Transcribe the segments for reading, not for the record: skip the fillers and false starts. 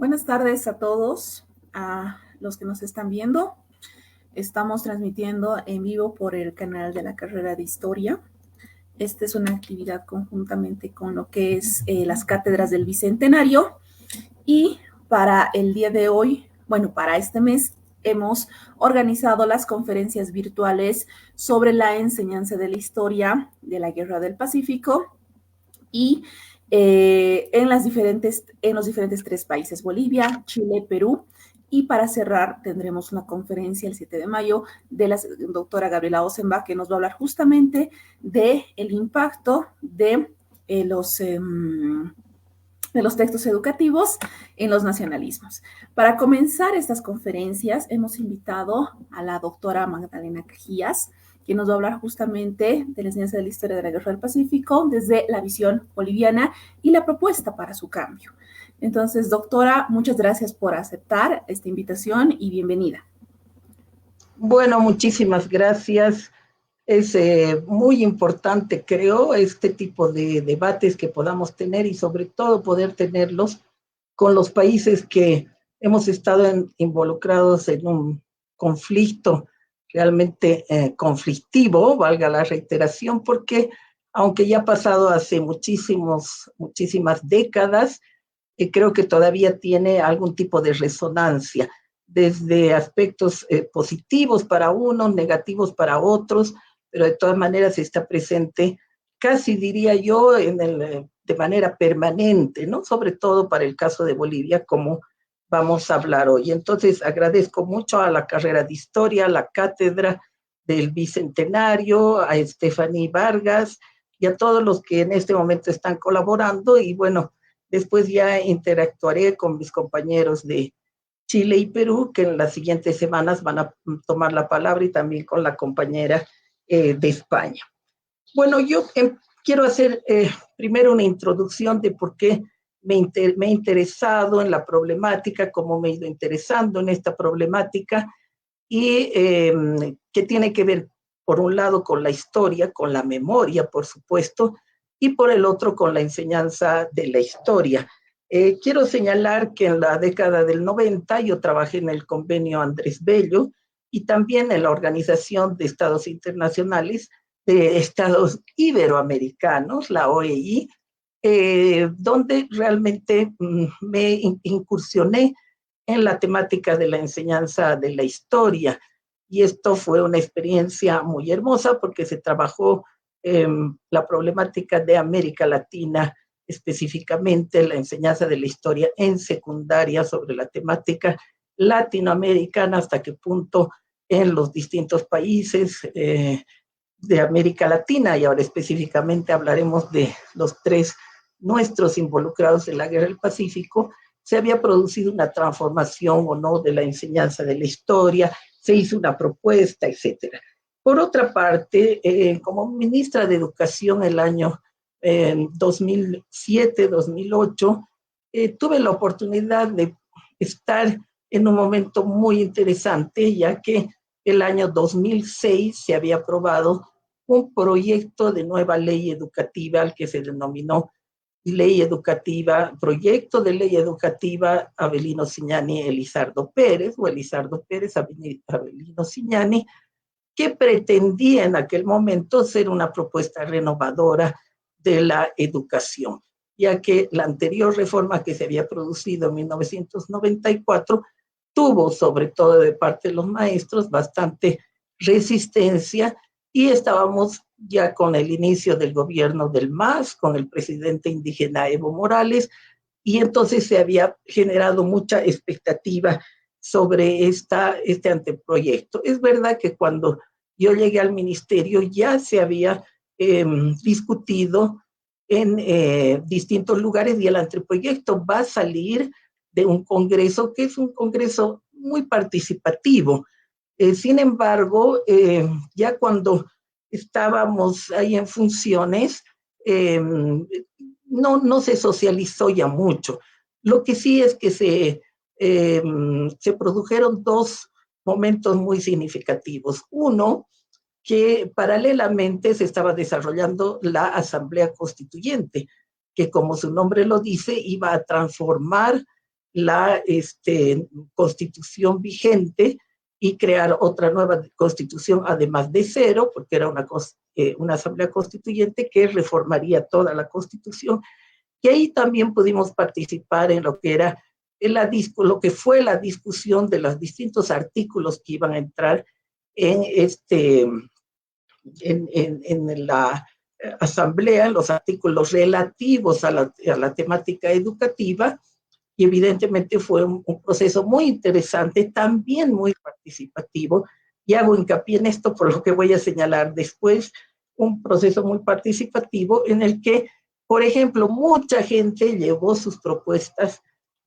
Buenas tardes a todos, a los que nos están viendo. Estamos transmitiendo en vivo por el canal de la carrera de Historia. Esta es una actividad conjuntamente con lo que es las cátedras del Bicentenario. Y para el día de hoy, para este mes, hemos organizado las conferencias virtuales sobre la enseñanza de la historia de la Guerra del Pacífico y en los diferentes tres países, Bolivia, Chile, Perú. Y para cerrar, tendremos una conferencia el 7 de mayo de la doctora Gabriela Osenbach, que nos va a hablar justamente del impacto de los textos educativos en los nacionalismos. Para comenzar estas conferencias, hemos invitado a la doctora Magdalena Cajías, que nos va a hablar justamente de la enseñanza de la historia de la Guerra del Pacífico desde la visión boliviana y la propuesta para su cambio. Entonces, doctora, muchas gracias por aceptar esta invitación y bienvenida. Bueno, muchísimas gracias. Es muy importante, creo, este tipo de debates que podamos tener y sobre todo poder tenerlos con los países que hemos estado involucrados en un conflicto realmente conflictivo, valga la reiteración, porque aunque ya ha pasado hace muchísimas décadas, creo que todavía tiene algún tipo de resonancia, desde aspectos positivos para unos, negativos para otros, pero de todas maneras está presente, casi diría yo, de manera permanente, ¿no? Sobre todo para el caso de Bolivia, como vamos a hablar hoy. Entonces, agradezco mucho a la carrera de Historia, a la cátedra del Bicentenario, a Estefanía Vargas y a todos los que en este momento están colaborando. Y bueno, después ya interactuaré con mis compañeros de Chile y Perú, que en las siguientes semanas van a tomar la palabra, y también con la compañera de España. Bueno, yo quiero hacer primero una introducción de por qué me he interesado en la problemática, cómo me he ido interesando en esta problemática, y que tiene que ver, por un lado, con la historia, con la memoria, por supuesto, y por el otro, con la enseñanza de la historia. Quiero señalar que en la década del 90 yo trabajé en el convenio Andrés Bello y también en la Organización de Estados Internacionales de Estados Iberoamericanos, la OEI, donde realmente me incursioné en la temática de la enseñanza de la historia. Y esto fue una experiencia muy hermosa porque se trabajó la problemática de América Latina, específicamente la enseñanza de la historia en secundaria sobre la temática latinoamericana, hasta qué punto en los distintos países de América Latina, y ahora específicamente hablaremos de los tres nuestros involucrados en la Guerra del Pacífico, se había producido una transformación o no de la enseñanza de la historia, se hizo una propuesta, etcétera. Por otra parte, como ministra de Educación el año 2007-2008, tuve la oportunidad de estar en un momento muy interesante, ya que el año 2006 se había aprobado un proyecto de nueva ley educativa al que se denominó Ley Educativa, Proyecto de Ley Educativa Avelino Cignani Elizardo Pérez, o Elizardo Pérez Avelino Cignani, que pretendía en aquel momento ser una propuesta renovadora de la educación, ya que la anterior reforma que se había producido en 1994 tuvo, sobre todo de parte de los maestros, bastante resistencia, y estábamos ya con el inicio del gobierno del MAS, con el presidente indígena Evo Morales, y entonces se había generado mucha expectativa sobre este anteproyecto. Es verdad que cuando yo llegué al ministerio ya se había discutido en distintos lugares, y el anteproyecto va a salir de un congreso que es un congreso muy participativo. Sin embargo, ya cuando estábamos ahí en funciones, no se socializó ya mucho. Lo que sí es que se produjeron dos momentos muy significativos. Uno, que paralelamente se estaba desarrollando la Asamblea Constituyente, que, como su nombre lo dice, iba a transformar la constitución vigente y crear otra nueva constitución, además de cero, porque era una asamblea constituyente que reformaría toda la constitución. Y ahí también pudimos participar en lo que era lo que fue la discusión de los distintos artículos que iban a entrar en la asamblea, los artículos relativos a la temática educativa, y evidentemente fue un proceso muy interesante, también muy participativo, y hago hincapié en esto por lo que voy a señalar después, un proceso muy participativo en el que, por ejemplo, mucha gente llevó sus propuestas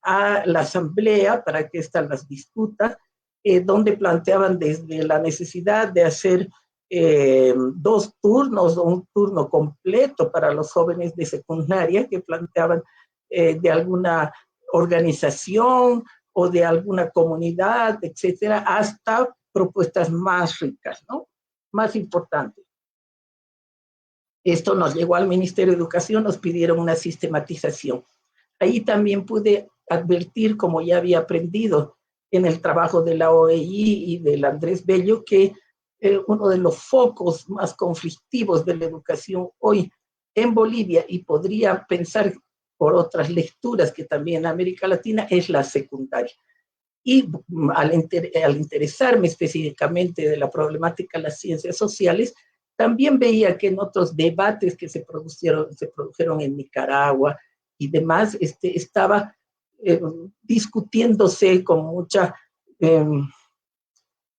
a la asamblea para que ésta las discuta, donde planteaban desde la necesidad de hacer 2 turnos o un turno completo para los jóvenes de secundaria, que planteaban de alguna organización o de alguna comunidad, etcétera, hasta propuestas más ricas, ¿no? Más importantes. Esto nos llegó al Ministerio de Educación, nos pidieron una sistematización. Ahí también pude advertir, como ya había aprendido en el trabajo de la OEI y del Andrés Bello, que uno de los focos más conflictivos de la educación hoy en Bolivia, y podría pensar por otras lecturas que también en América Latina, es la secundaria. Y al interesarme específicamente de la problemática de las ciencias sociales, también veía que en otros debates que se produjeron en Nicaragua y demás, estaba discutiéndose con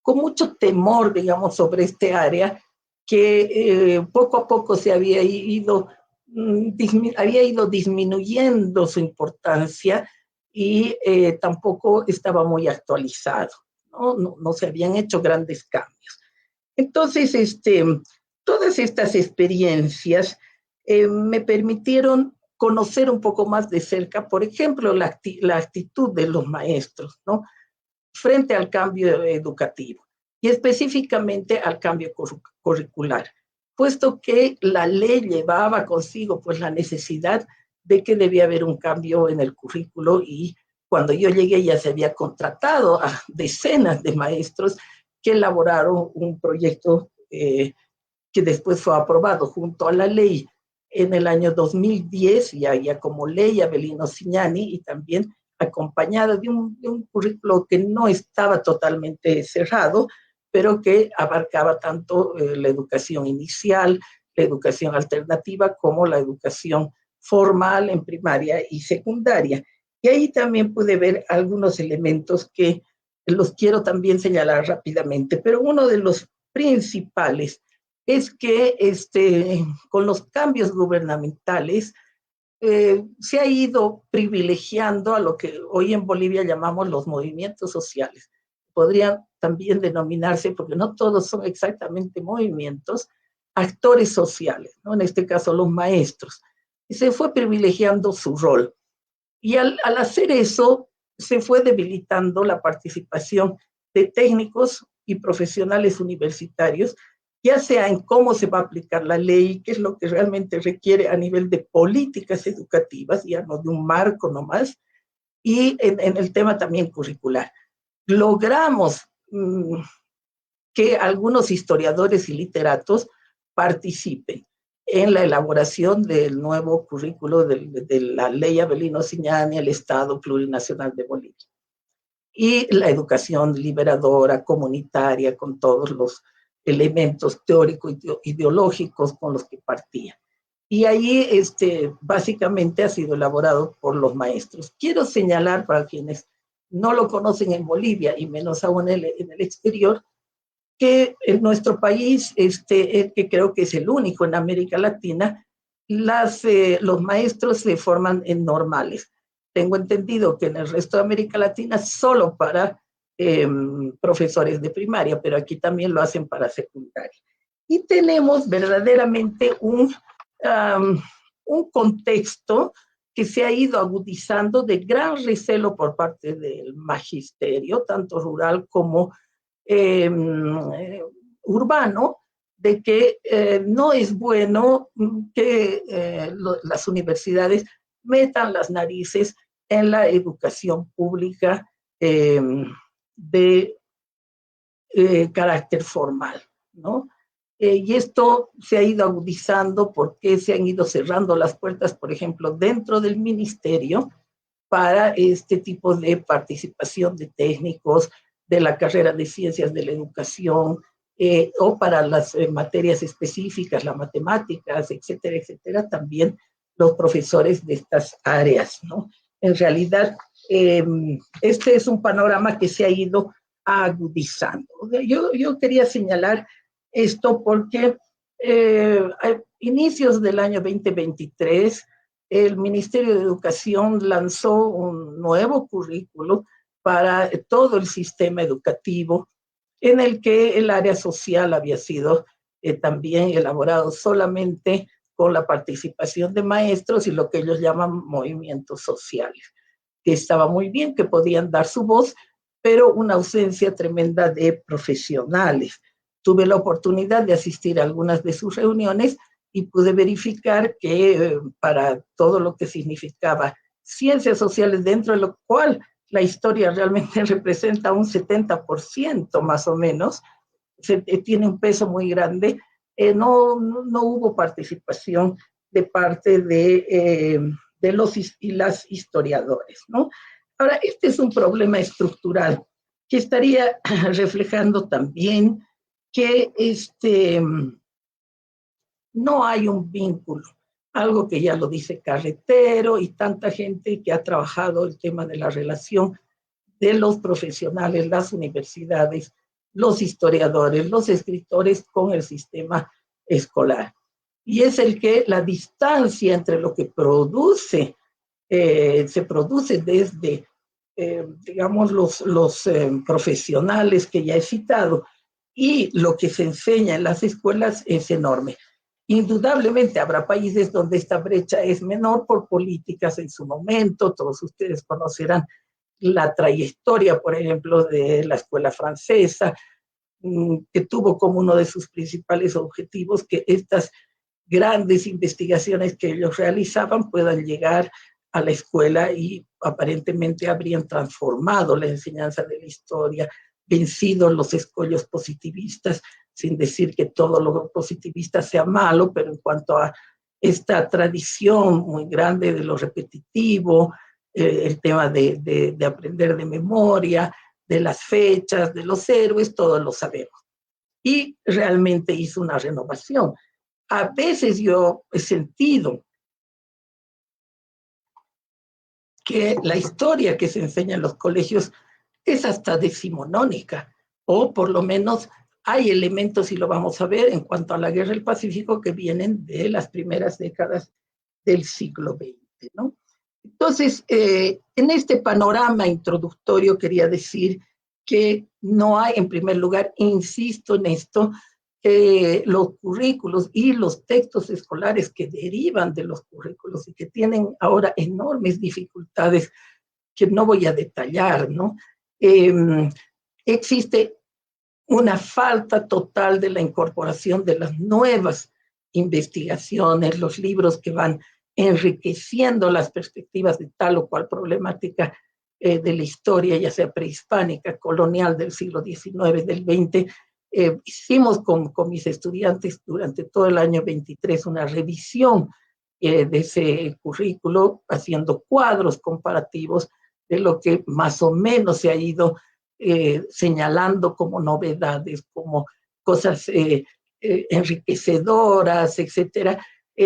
mucho temor, digamos, sobre este área, que poco a poco se había ido disminuyendo su importancia y tampoco estaba muy actualizado, no se habían hecho grandes cambios. Entonces, todas estas experiencias me permitieron conocer un poco más de cerca, por ejemplo, la actitud de los maestros, ¿no?, frente al cambio educativo y específicamente al cambio curricular, puesto que la ley llevaba consigo pues la necesidad de que debía haber un cambio en el currículo, y cuando yo llegué ya se había contratado a decenas de maestros que elaboraron un proyecto que después fue aprobado junto a la ley en el año 2010, ya como ley Avelino Signani, y también acompañada de un currículo que no estaba totalmente cerrado, pero que abarcaba tanto la educación inicial, la educación alternativa, como la educación formal en primaria y secundaria. Y ahí también pude ver algunos elementos que los quiero también señalar rápidamente, pero uno de los principales es que con los cambios gubernamentales se ha ido privilegiando a lo que hoy en Bolivia llamamos los movimientos sociales. Podrían también denominarse, porque no todos son exactamente movimientos, actores sociales, ¿no? En este caso los maestros. Y se fue privilegiando su rol. Y al hacer eso, se fue debilitando la participación de técnicos y profesionales universitarios, ya sea en cómo se va a aplicar la ley, qué es lo que realmente requiere a nivel de políticas educativas, ya no de un marco nomás, y en el tema también curricular. Logramos que algunos historiadores y literatos participen en la elaboración del nuevo currículo de la ley Avelino Signani, el Estado Plurinacional de Bolivia. Y la educación liberadora, comunitaria, con todos los elementos teóricos y ideológicos con los que partía. Y ahí básicamente ha sido elaborado por los maestros. Quiero señalar para quienes no lo conocen en Bolivia y menos aún en el exterior, que en nuestro país, que creo que es el único en América Latina, los maestros se forman en normales. Tengo entendido que en el resto de América Latina solo para profesores de primaria, pero aquí también lo hacen para secundaria. Y tenemos verdaderamente un contexto que se ha ido agudizando de gran recelo por parte del magisterio, tanto rural como urbano, de que no es bueno que las universidades metan las narices en la educación pública de carácter formal, ¿no? Y esto se ha ido agudizando porque se han ido cerrando las puertas, por ejemplo, dentro del ministerio para este tipo de participación de técnicos de la carrera de ciencias de la educación o para las materias específicas, las matemáticas, etcétera, etcétera, también los profesores de estas áreas, ¿no? En realidad, este es un panorama que se ha ido agudizando. Yo quería señalar esto porque a inicios del año 2023, el Ministerio de Educación lanzó un nuevo currículo para todo el sistema educativo, en el que el área social había sido también elaborado solamente con la participación de maestros y lo que ellos llaman movimientos sociales, que estaba muy bien, que podían dar su voz, pero una ausencia tremenda de profesionales. Tuve la oportunidad de asistir a algunas de sus reuniones y pude verificar que para todo lo que significaba ciencias sociales, dentro de lo cual la historia realmente representa un 70% más o menos, tiene un peso muy grande, no hubo participación de parte de los y las historiadores, ¿no? Ahora, este es un problema estructural que estaría reflejando también que no hay un vínculo, algo que ya lo dice Carretero y tanta gente que ha trabajado el tema de la relación de los profesionales, las universidades, los historiadores, los escritores con el sistema escolar. Y es el que la distancia entre lo que se produce desde, digamos, los profesionales que ya he citado y lo que se enseña en las escuelas es enorme. Indudablemente habrá países donde esta brecha es menor por políticas en su momento, todos ustedes conocerán la trayectoria, por ejemplo, de la escuela francesa, que tuvo como uno de sus principales objetivos que estas grandes investigaciones que ellos realizaban puedan llegar a la escuela y aparentemente habrían transformado la enseñanza de la historia, vencido los escollos positivistas, sin decir que todo lo positivista sea malo, pero en cuanto a esta tradición muy grande de lo repetitivo, el tema de aprender de memoria, de las fechas, de los héroes, todos lo sabemos. Y realmente hizo una renovación. A veces yo he sentido que la historia que se enseña en los colegios es hasta decimonónica, o por lo menos hay elementos, y lo vamos a ver, en cuanto a la Guerra del Pacífico, que vienen de las primeras décadas del siglo XX, ¿no? Entonces, en este panorama introductorio quería decir que no hay, en primer lugar, insisto en esto, los currículos y los textos escolares que derivan de los currículos y que tienen ahora enormes dificultades que no voy a detallar, ¿no? Existe una falta total de la incorporación de las nuevas investigaciones, los libros que van enriqueciendo las perspectivas de tal o cual problemática de la historia, ya sea prehispánica, colonial del siglo XIX, del XX. Hicimos con mis estudiantes durante todo el año 23 una revisión de ese currículo, haciendo cuadros comparativos de lo que más o menos se ha ido señalando como novedades, como cosas enriquecedoras, etcétera,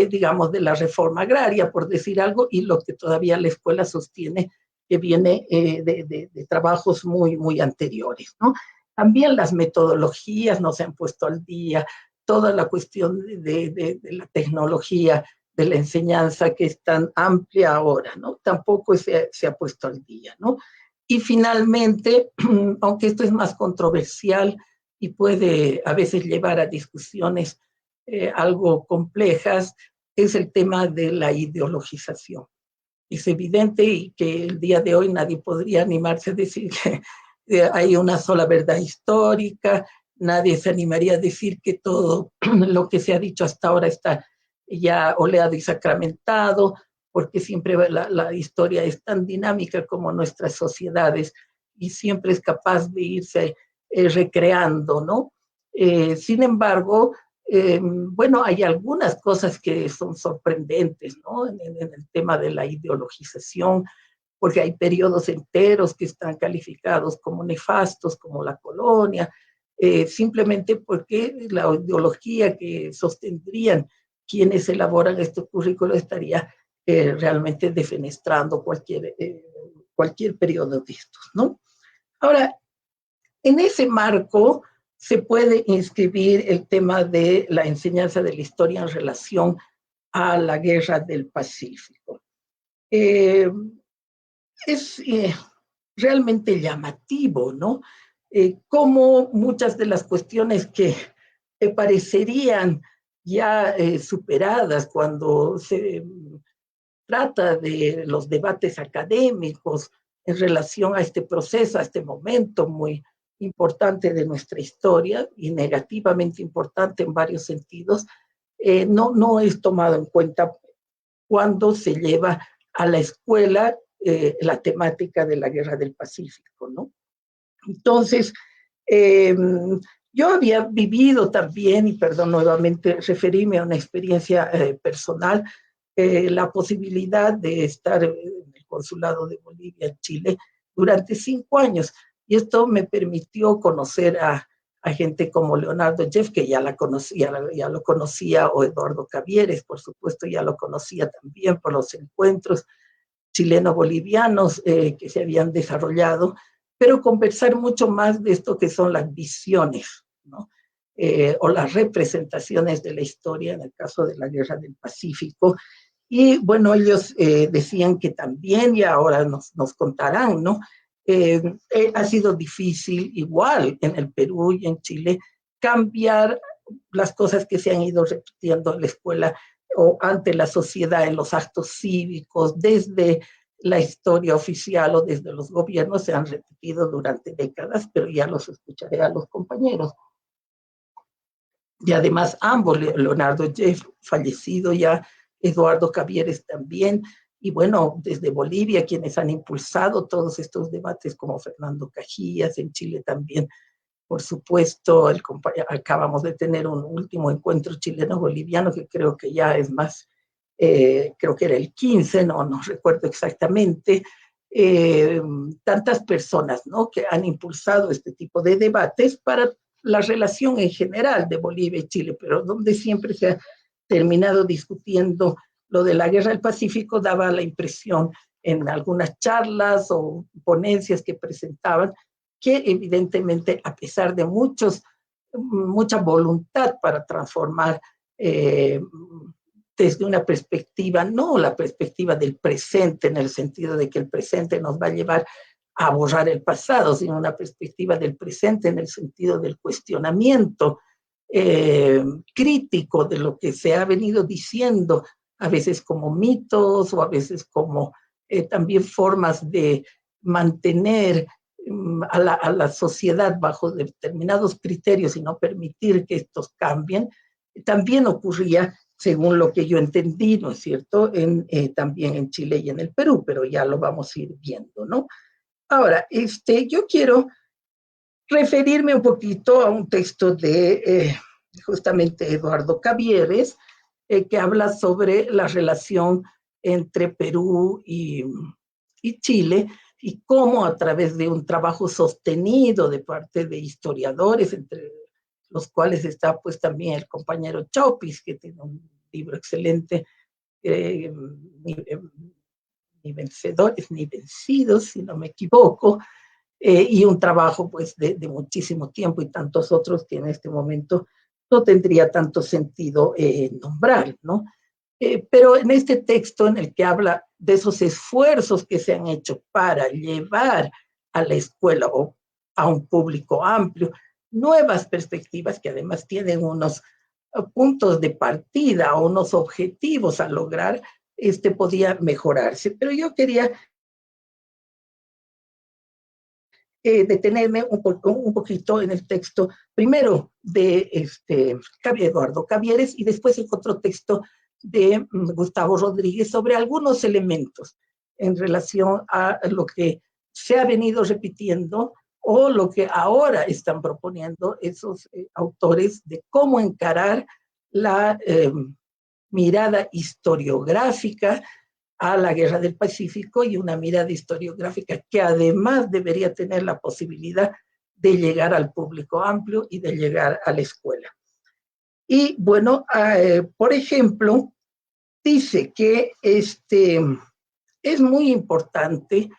digamos, de la reforma agraria, por decir algo, y lo que todavía la escuela sostiene que viene de trabajos muy, muy anteriores, ¿no? También las metodologías no se han puesto al día, toda la cuestión de la tecnología de la enseñanza que es tan amplia ahora, ¿no? Tampoco se ha puesto al día, ¿no? Y finalmente, aunque esto es más controversial y puede a veces llevar a discusiones algo complejas, es el tema de la ideologización. Es evidente y que el día de hoy nadie podría animarse a decir que hay una sola verdad histórica, nadie se animaría a decir que todo lo que se ha dicho hasta ahora está ya oleado y sacramentado, porque siempre la historia es tan dinámica como nuestras sociedades y siempre es capaz de irse recreando, ¿no? Sin embargo, bueno, hay algunas cosas que son sorprendentes, ¿no? En el tema de la ideologización, porque hay periodos enteros que están calificados como nefastos, como la colonia, simplemente porque la ideología que sostendrían quienes elaboran este currículo estaría realmente defenestrando cualquier periodo de estos, ¿no? Ahora, en ese marco se puede inscribir el tema de la enseñanza de la historia en relación a la guerra del Pacífico. Es realmente llamativo, ¿no? Cómo muchas de las cuestiones que parecerían ya superadas cuando se trata de los debates académicos en relación a este proceso, a este momento muy importante de nuestra historia y negativamente importante en varios sentidos, no es tomado en cuenta cuando se lleva a la escuela la temática de la guerra del Pacífico, ¿no? Entonces, eh, yo había vivido también, y perdón nuevamente referirme a una experiencia personal, la posibilidad de estar en el consulado de Bolivia en Chile durante 5 años. Y esto me permitió conocer a gente como Leonardo Jeff, que ya la conocía, ya lo conocía, o Eduardo Cavieres, por supuesto, ya lo conocía también por los encuentros chileno-bolivianos que se habían desarrollado, pero conversar mucho más de esto que son las visiones, ¿no? O las representaciones de la historia, en el caso de la Guerra del Pacífico. Y bueno, ellos decían que también, y ahora nos contarán, ¿no? Ha sido difícil, igual en el Perú y en Chile, cambiar las cosas que se han ido repitiendo en la escuela o ante la sociedad en los actos cívicos, desde la historia oficial o desde los gobiernos, se han repetido durante décadas, pero ya los escucharé a los compañeros. Y además ambos, Leonardo Jeff, fallecido ya, Eduardo Cavieres también, y bueno, desde Bolivia, quienes han impulsado todos estos debates, como Fernando Cajías, en Chile también, por supuesto, acabamos de tener un último encuentro chileno-boliviano que creo que ya es más, creo que era el 15, no recuerdo exactamente, tantas personas, ¿no?, que han impulsado este tipo de debates para la relación en general de Bolivia y Chile, pero donde siempre se ha terminado discutiendo lo de la guerra del Pacífico, daba la impresión en algunas charlas o ponencias que presentaban que evidentemente, a pesar de mucha voluntad para transformar desde una perspectiva, no la perspectiva del presente, en el sentido de que el presente nos va a llevar a borrar el pasado, sino una perspectiva del presente en el sentido del cuestionamiento crítico de lo que se ha venido diciendo, a veces como mitos o a veces como también formas de mantener a la sociedad bajo determinados criterios y no permitir que estos cambien, también ocurría, según lo que yo entendí, ¿no es cierto?, también en Chile y en el Perú, pero ya lo vamos a ir viendo, ¿no? Ahora, yo quiero referirme un poquito a un texto de justamente Eduardo Cavieres, que habla sobre la relación entre Perú y Chile, y cómo a través de un trabajo sostenido de parte de historiadores, entre los cuales está pues también el compañero Chopis, que tiene un libro excelente, ni vencedores ni vencidos, si no me equivoco, y un trabajo pues de muchísimo tiempo y tantos otros que en este momento no tendría tanto sentido nombrar, ¿no? Pero en este texto en el que habla de esos esfuerzos que se han hecho para llevar a la escuela o a un público amplio nuevas perspectivas que además tienen unos puntos de partida o unos objetivos a lograr, podía mejorarse. Pero yo quería detenerme un poquito en el texto, primero de Eduardo Cavieres y después en otro texto de Gustavo Rodríguez sobre algunos elementos en relación a lo que se ha venido repitiendo o lo que ahora están proponiendo esos autores de cómo encarar la mirada historiográfica a la Guerra del Pacífico y una mirada historiográfica que además debería tener la posibilidad de llegar al público amplio y de llegar a la escuela. Y bueno, por ejemplo, dice que es muy importante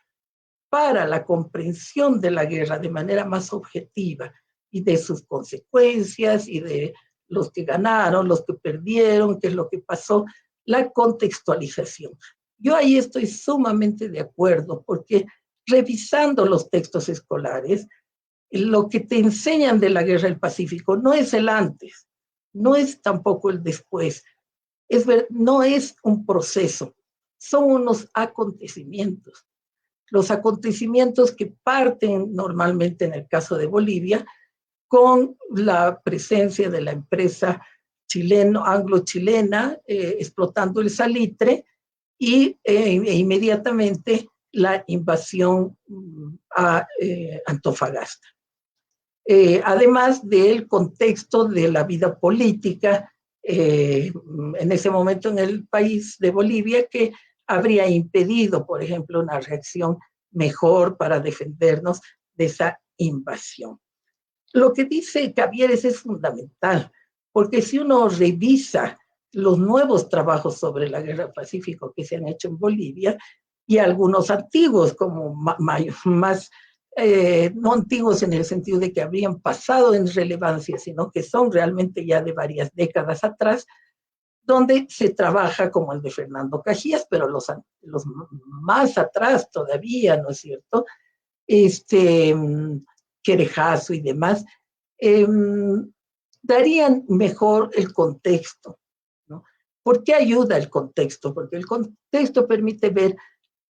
para la comprensión de la guerra de manera más objetiva y de sus consecuencias y de los que ganaron, los que perdieron, qué es lo que pasó, la contextualización. Yo ahí estoy sumamente de acuerdo porque revisando los textos escolares, lo que te enseñan de la Guerra del Pacífico no es el antes, no es tampoco el después, no es un proceso, son unos acontecimientos. Los acontecimientos que parten normalmente en el caso de Bolivia con la presencia de la empresa anglo-chilena explotando el salitre y inmediatamente la invasión a Antofagasta. Además del contexto de la vida política en ese momento en el país de Bolivia que habría impedido, por ejemplo, una reacción mejor para defendernos de esa invasión. Lo que dice Cavieres es fundamental, porque si uno revisa los nuevos trabajos sobre la Guerra del Pacífico que se han hecho en Bolivia y algunos antiguos, como más no antiguos en el sentido de que habrían pasado en relevancia, sino que son realmente ya de varias décadas atrás, donde se trabaja como el de Fernando Cajías, pero los más atrás todavía, ¿no es cierto? Querejazo y demás, darían mejor el contexto, ¿no? ¿Por qué ayuda el contexto? Porque el contexto permite ver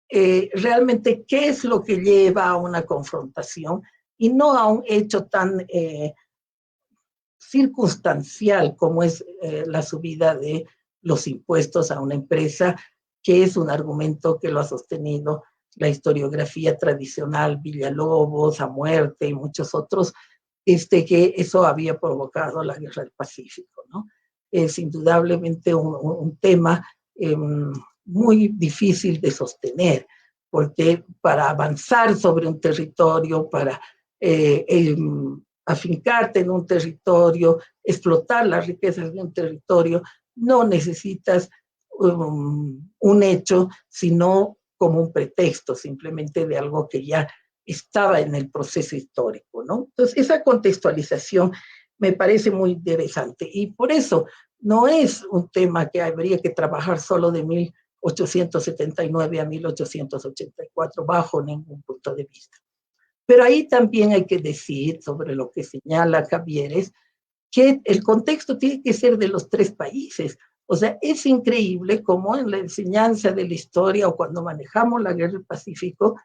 realmente qué es lo que lleva a una confrontación y no a un hecho tan circunstancial como es la subida de los impuestos a una empresa, que es un argumento que lo ha sostenido la historiografía tradicional, Villalobos, A Muerte y muchos otros, que eso había provocado la Guerra del Pacífico, ¿no? Es indudablemente un tema muy difícil de sostener, porque para avanzar sobre un territorio, para afincarte en un territorio, explotar las riquezas de un territorio, no necesitas un hecho, sino como un pretexto simplemente de algo que ya estaba en el proceso histórico, ¿no? Entonces, esa contextualización me parece muy interesante y por eso no es un tema que habría que trabajar solo de 1879 a 1884 bajo ningún punto de vista. Pero ahí también hay que decir, sobre lo que señala Cavieres, que el contexto tiene que ser de los tres países. O sea, es increíble cómo en la enseñanza de la historia o cuando manejamos la Guerra del Pacífico,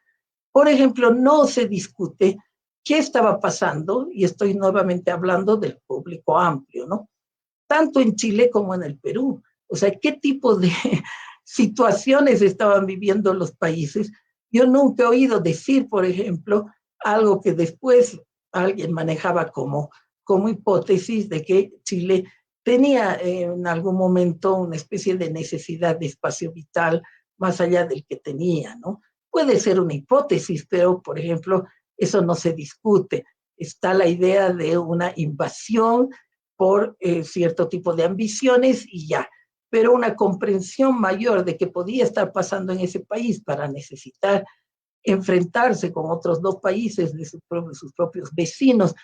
por ejemplo, no se discute qué estaba pasando, y estoy nuevamente hablando del público amplio, ¿no? Tanto en Chile como en el Perú. O sea, qué tipo de situaciones estaban viviendo los países. Yo nunca he oído decir, por ejemplo, algo que después alguien manejaba como hipótesis de que Chile tenía en algún momento una especie de necesidad de espacio vital más allá del que tenía, ¿no? Puede ser una hipótesis, pero, por ejemplo, eso no se discute. Está la idea de una invasión por cierto tipo de ambiciones y ya. Pero una comprensión mayor de que podía estar pasando en ese país para necesitar enfrentarse con otros dos países de sus propios vecinos,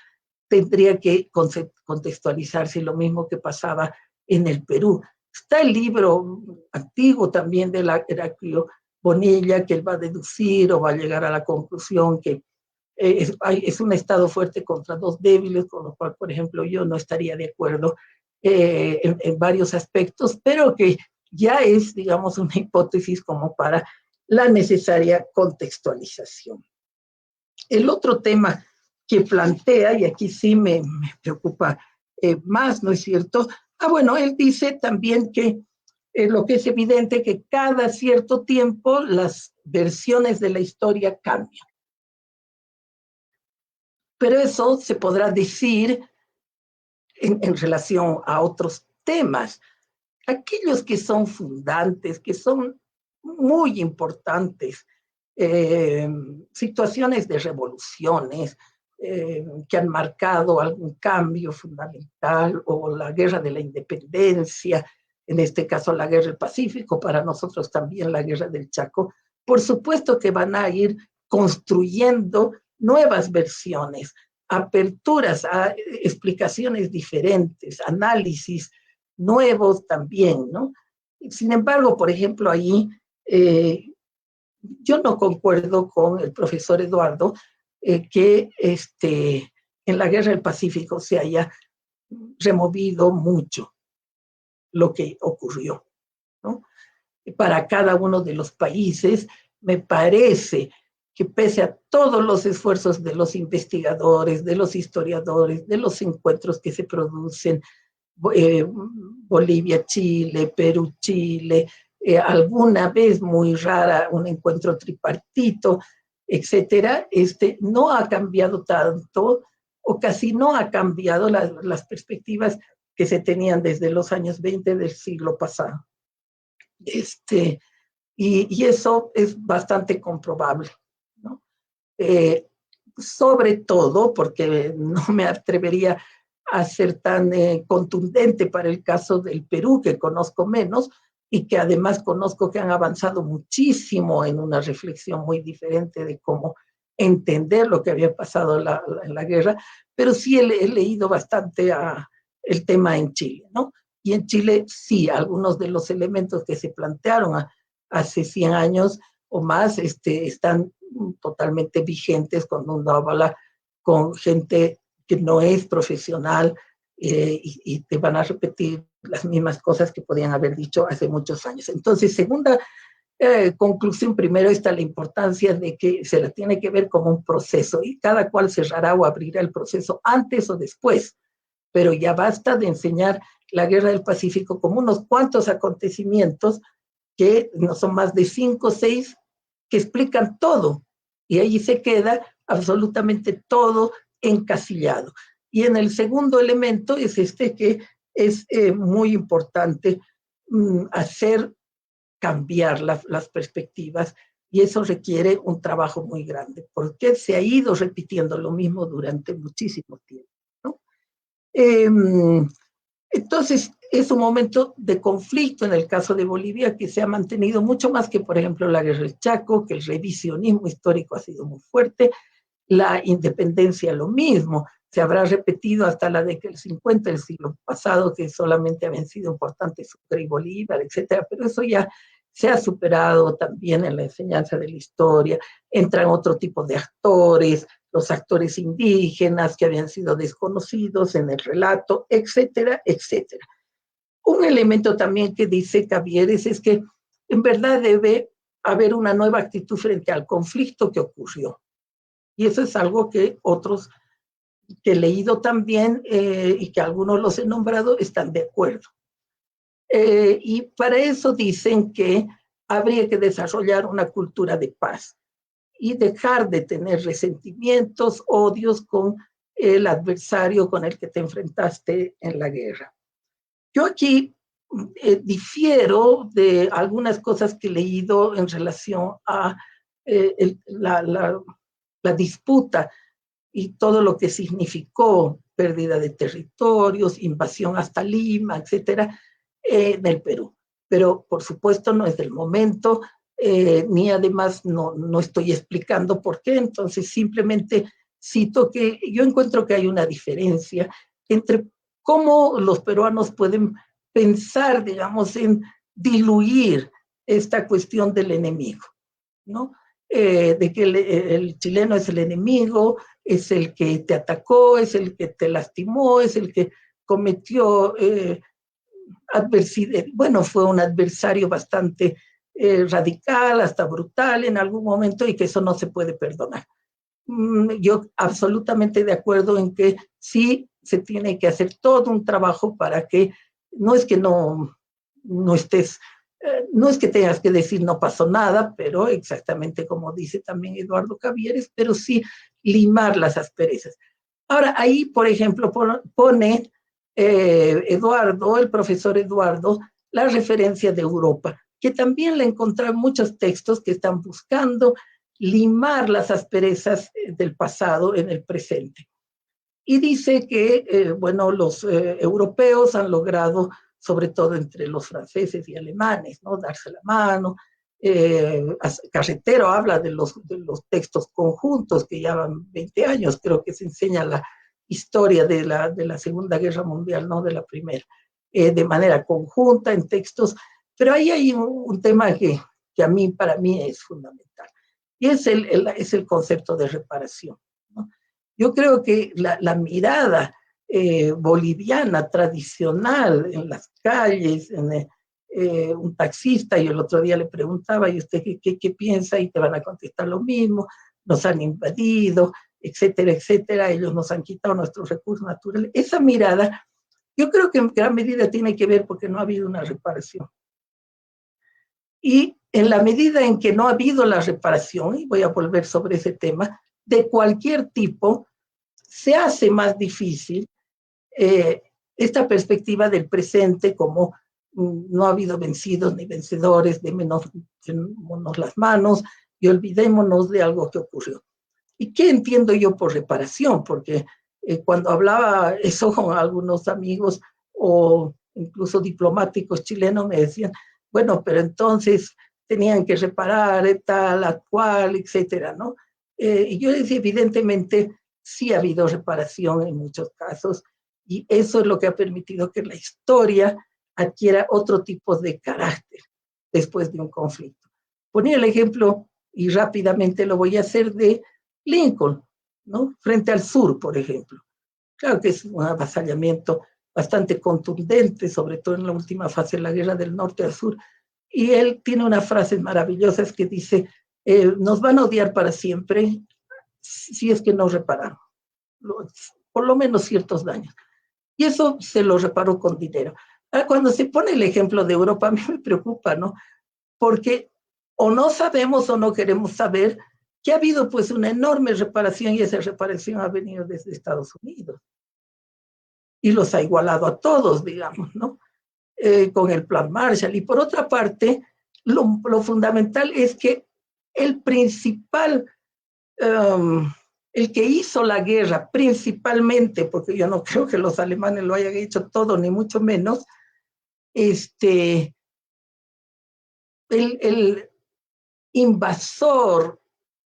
tendría que contextualizarse lo mismo que pasaba en el Perú. Está el libro antiguo también de Heraclio Bonilla, que él va a deducir o va a llegar a la conclusión que es un Estado fuerte contra dos débiles, con lo cual, por ejemplo, yo no estaría de acuerdo en varios aspectos, pero que ya es, digamos, una hipótesis como para la necesaria contextualización. El otro tema que plantea, y aquí sí me preocupa más, ¿no es cierto? Bueno, él dice también que lo que es evidente que cada cierto tiempo las versiones de la historia cambian. Pero eso se podrá decir en relación a otros temas. Aquellos que son fundantes, que son muy importantes, situaciones de revoluciones que han marcado algún cambio fundamental, o la guerra de la independencia, en este caso la guerra del Pacífico, para nosotros también la guerra del Chaco, por supuesto que van a ir construyendo nuevas versiones, aperturas a explicaciones diferentes, análisis nuevos también, ¿no? Sin embargo, por ejemplo, ahí yo no concuerdo con el profesor Eduardo que en la guerra del Pacífico se haya removido mucho lo que ocurrió, ¿no? Para cada uno de los países, me parece que pese a todos los esfuerzos de los investigadores, de los historiadores, de los encuentros que se producen, Bolivia, Chile, Perú, Chile, alguna vez muy rara un encuentro tripartito, etcétera, no ha cambiado tanto, o casi no ha cambiado las perspectivas que se tenían desde los años 20 del siglo pasado. Y eso es bastante comprobable, ¿no? Sobre todo porque no me atrevería a ser tan contundente para el caso del Perú, que conozco menos, y que además conozco que han avanzado muchísimo en una reflexión muy diferente de cómo entender lo que había pasado en la guerra, pero sí he leído bastante el tema en Chile, ¿no? Y en Chile sí, algunos de los elementos que se plantearon hace 100 años o más están totalmente vigentes cuando uno habla con gente que no es profesional y te van a repetir las mismas cosas que podían haber dicho hace muchos años. Entonces, segunda conclusión, primero está la importancia de que se la tiene que ver como un proceso y cada cual cerrará o abrirá el proceso antes o después, pero ya basta de enseñar la Guerra del Pacífico como unos cuantos acontecimientos que no son más de 5 o 6 que explican todo y ahí se queda absolutamente todo encasillado. Y en el segundo elemento es que es muy importante hacer cambiar las perspectivas y eso requiere un trabajo muy grande porque se ha ido repitiendo lo mismo durante muchísimo tiempo, ¿no? Entonces, es un momento de conflicto en el caso de Bolivia que se ha mantenido mucho más que, por ejemplo, la guerra del Chaco, que el revisionismo histórico ha sido muy fuerte, la independencia lo mismo, se habrá repetido hasta la década del 50 del siglo pasado, que solamente habían sido importantes Sucre y Bolívar, etcétera, pero eso ya se ha superado también en la enseñanza de la historia, entran otro tipo de actores, los actores indígenas que habían sido desconocidos en el relato, etcétera, etcétera. Un elemento también que dice Cavieres es que en verdad debe haber una nueva actitud frente al conflicto que ocurrió. Y eso es algo que otros que he leído también y que algunos los he nombrado están de acuerdo. Y para eso dicen que habría que desarrollar una cultura de paz y dejar de tener resentimientos, odios con el adversario con el que te enfrentaste en la guerra. Yo aquí difiero de algunas cosas que he leído en relación a la disputa y todo lo que significó pérdida de territorios, invasión hasta Lima, etcétera, del Perú. Pero, por supuesto, no es del momento, ni además no estoy explicando por qué, entonces simplemente cito que yo encuentro que hay una diferencia entre cómo los peruanos pueden pensar, digamos, en diluir esta cuestión del enemigo, ¿no? De que el chileno es el enemigo, es el que te atacó, es el que te lastimó, es el que cometió adversidad. Bueno, fue un adversario bastante radical, hasta brutal en algún momento y que eso no se puede perdonar. Yo absolutamente de acuerdo en que sí se tiene que hacer todo un trabajo para que, no es que no no estés, no es que tengas que decir no pasó nada, pero exactamente como dice también Eduardo Cavieres, pero sí limar las asperezas. Ahora, ahí, por ejemplo, pone Eduardo, el profesor Eduardo, la referencia de Europa, que también le encontraron muchos textos que están buscando limar las asperezas del pasado en el presente. Y dice que, bueno, los europeos han logrado, sobre todo entre los franceses y alemanes, ¿no? Darse la mano. Carretero habla de los textos conjuntos que llevan 20 años, creo que se enseña la historia de la Segunda Guerra Mundial, no de la Primera, de manera conjunta en textos, pero ahí hay un tema que para mí es fundamental, y es el concepto de reparación, ¿no? Yo creo que la mirada boliviana tradicional en las calles, un taxista, y el otro día le preguntaba, ¿y usted qué piensa? Y te van a contestar lo mismo, nos han invadido, etcétera, etcétera, ellos nos han quitado nuestros recursos naturales. Esa mirada, yo creo que en gran medida tiene que ver porque no ha habido una reparación. Y en la medida en que no ha habido la reparación, y voy a volver sobre ese tema, de cualquier tipo, se hace más difícil esta perspectiva del presente como no ha habido vencidos ni vencedores, démonos las manos y olvidémonos de algo que ocurrió. ¿Y qué entiendo yo por reparación? Porque cuando hablaba eso con algunos amigos o incluso diplomáticos chilenos me decían, bueno, pero entonces tenían que reparar tal, cual, etcétera, ¿no? Y yo decía, evidentemente, sí ha habido reparación en muchos casos, y eso es lo que ha permitido que la historia adquiera otro tipo de carácter después de un conflicto. Ponía el ejemplo, y rápidamente lo voy a hacer, de Lincoln, ¿no? Frente al sur, por ejemplo. Claro que es un avasallamiento bastante contundente, sobre todo en la última fase de la guerra del norte al sur. Y él tiene unas frases maravillosas que dice, nos van a odiar para siempre si es que no reparamos, por lo menos ciertos daños. Y eso se lo reparó con dinero. Ahora, cuando se pone el ejemplo de Europa, a mí me preocupa, ¿no? Porque o no sabemos o no queremos saber que ha habido pues una enorme reparación, y esa reparación ha venido desde Estados Unidos y los ha igualado a todos, digamos, ¿no? Con el plan Marshall. Y por otra parte, lo fundamental es que el principal, el que hizo la guerra principalmente, porque yo no creo que los alemanes lo hayan hecho todo, ni mucho menos, el invasor,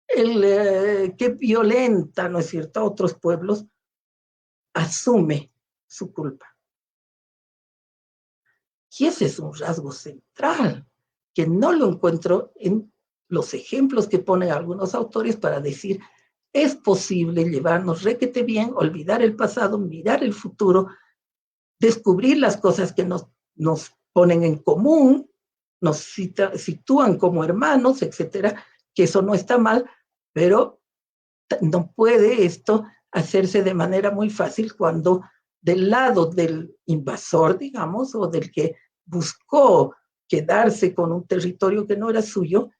que violenta, ¿no es cierto?, a otros pueblos, asume su culpa. Y ese es un rasgo central, que no lo encuentro en los ejemplos que ponen algunos autores para decir, es posible llevarnos requete bien, olvidar el pasado, mirar el futuro, descubrir las cosas que nos ponen en común, nos sitúan como hermanos, etcétera, que eso no está mal, pero no puede esto hacerse de manera muy fácil cuando del lado del invasor, digamos, o del que buscó quedarse con un territorio que no era suyo,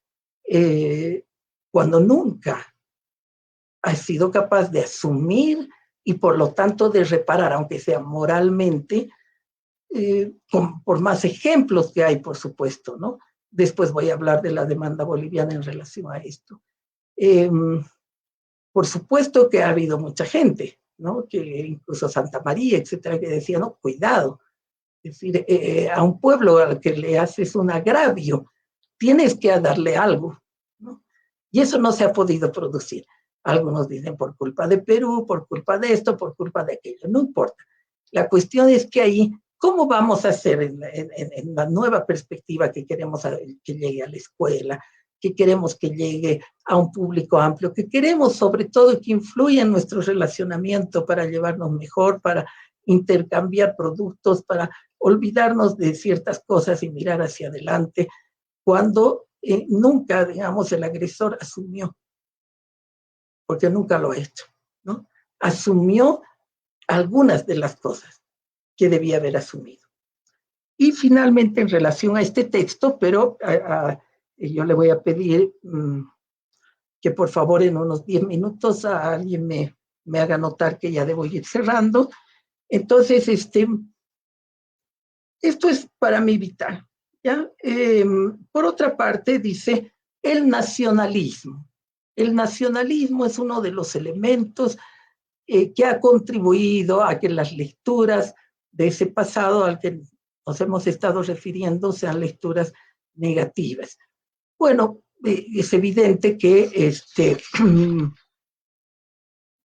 cuando nunca ha sido capaz de asumir y por lo tanto de reparar, aunque sea moralmente, por más ejemplos que hay, por supuesto, ¿no? Después voy a hablar de la demanda boliviana en relación a esto. Por supuesto que ha habido mucha gente, ¿no? Que incluso Santa María, etcétera, que decía, no, cuidado. Es decir, a un pueblo al que le haces un agravio, tienes que darle algo, ¿no? Y eso no se ha podido producir. Algunos dicen por culpa de Perú, por culpa de esto, por culpa de aquello, no importa. La cuestión es que ahí, ¿cómo vamos a hacer en la nueva perspectiva que queremos que llegue a la escuela, que queremos que llegue a un público amplio, que queremos sobre todo que influya en nuestro relacionamiento para llevarnos mejor, para intercambiar productos, para olvidarnos de ciertas cosas y mirar hacia adelante, cuando nunca, digamos, el agresor asumió, porque nunca lo ha hecho, ¿no? Asumió algunas de las cosas que debía haber asumido. Y finalmente, en relación a este texto, pero yo le voy a pedir que por favor en unos 10 minutos a alguien me haga notar que ya debo ir cerrando. Entonces, esto es para mí vital. ¿Ya? Por otra parte, dice el nacionalismo. El nacionalismo es uno de los elementos que ha contribuido a que las lecturas de ese pasado al que nos hemos estado refiriendo sean lecturas negativas. Bueno, es evidente que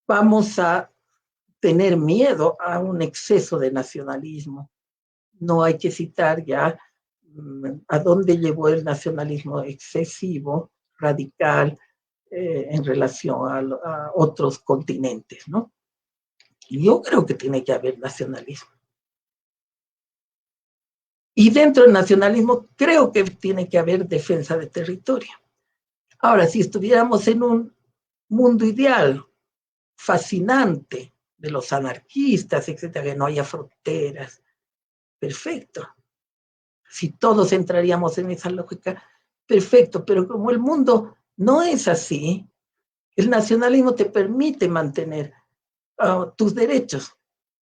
vamos a tener miedo a un exceso de nacionalismo. No hay que citar ya a dónde llevó el nacionalismo excesivo, radical, en relación a otros continentes, ¿no? Yo creo que tiene que haber nacionalismo. Y dentro del nacionalismo creo que tiene que haber defensa de territorio. Ahora, si estuviéramos en un mundo ideal, fascinante, de los anarquistas, etcétera, que no haya fronteras, perfecto. Si todos entraríamos en esa lógica, perfecto. Pero como el mundo no es así, el nacionalismo te permite mantener tus derechos,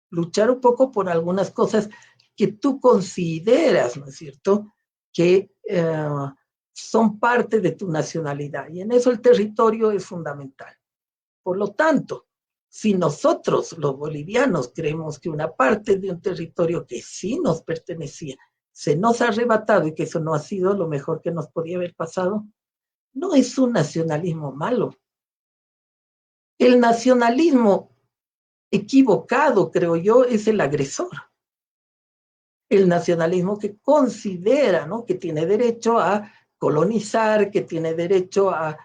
luchar un poco por algunas cosas que tú consideras, ¿no es cierto?, que son parte de tu nacionalidad. Y en eso el territorio es fundamental. Por lo tanto, si nosotros, los bolivianos, creemos que una parte de un territorio que sí nos pertenecía se nos ha arrebatado y que eso no ha sido lo mejor que nos podía haber pasado, no es un nacionalismo malo. El nacionalismo equivocado, creo yo, es el agresor. El nacionalismo que considera, ¿no?, que tiene derecho a colonizar, que tiene derecho a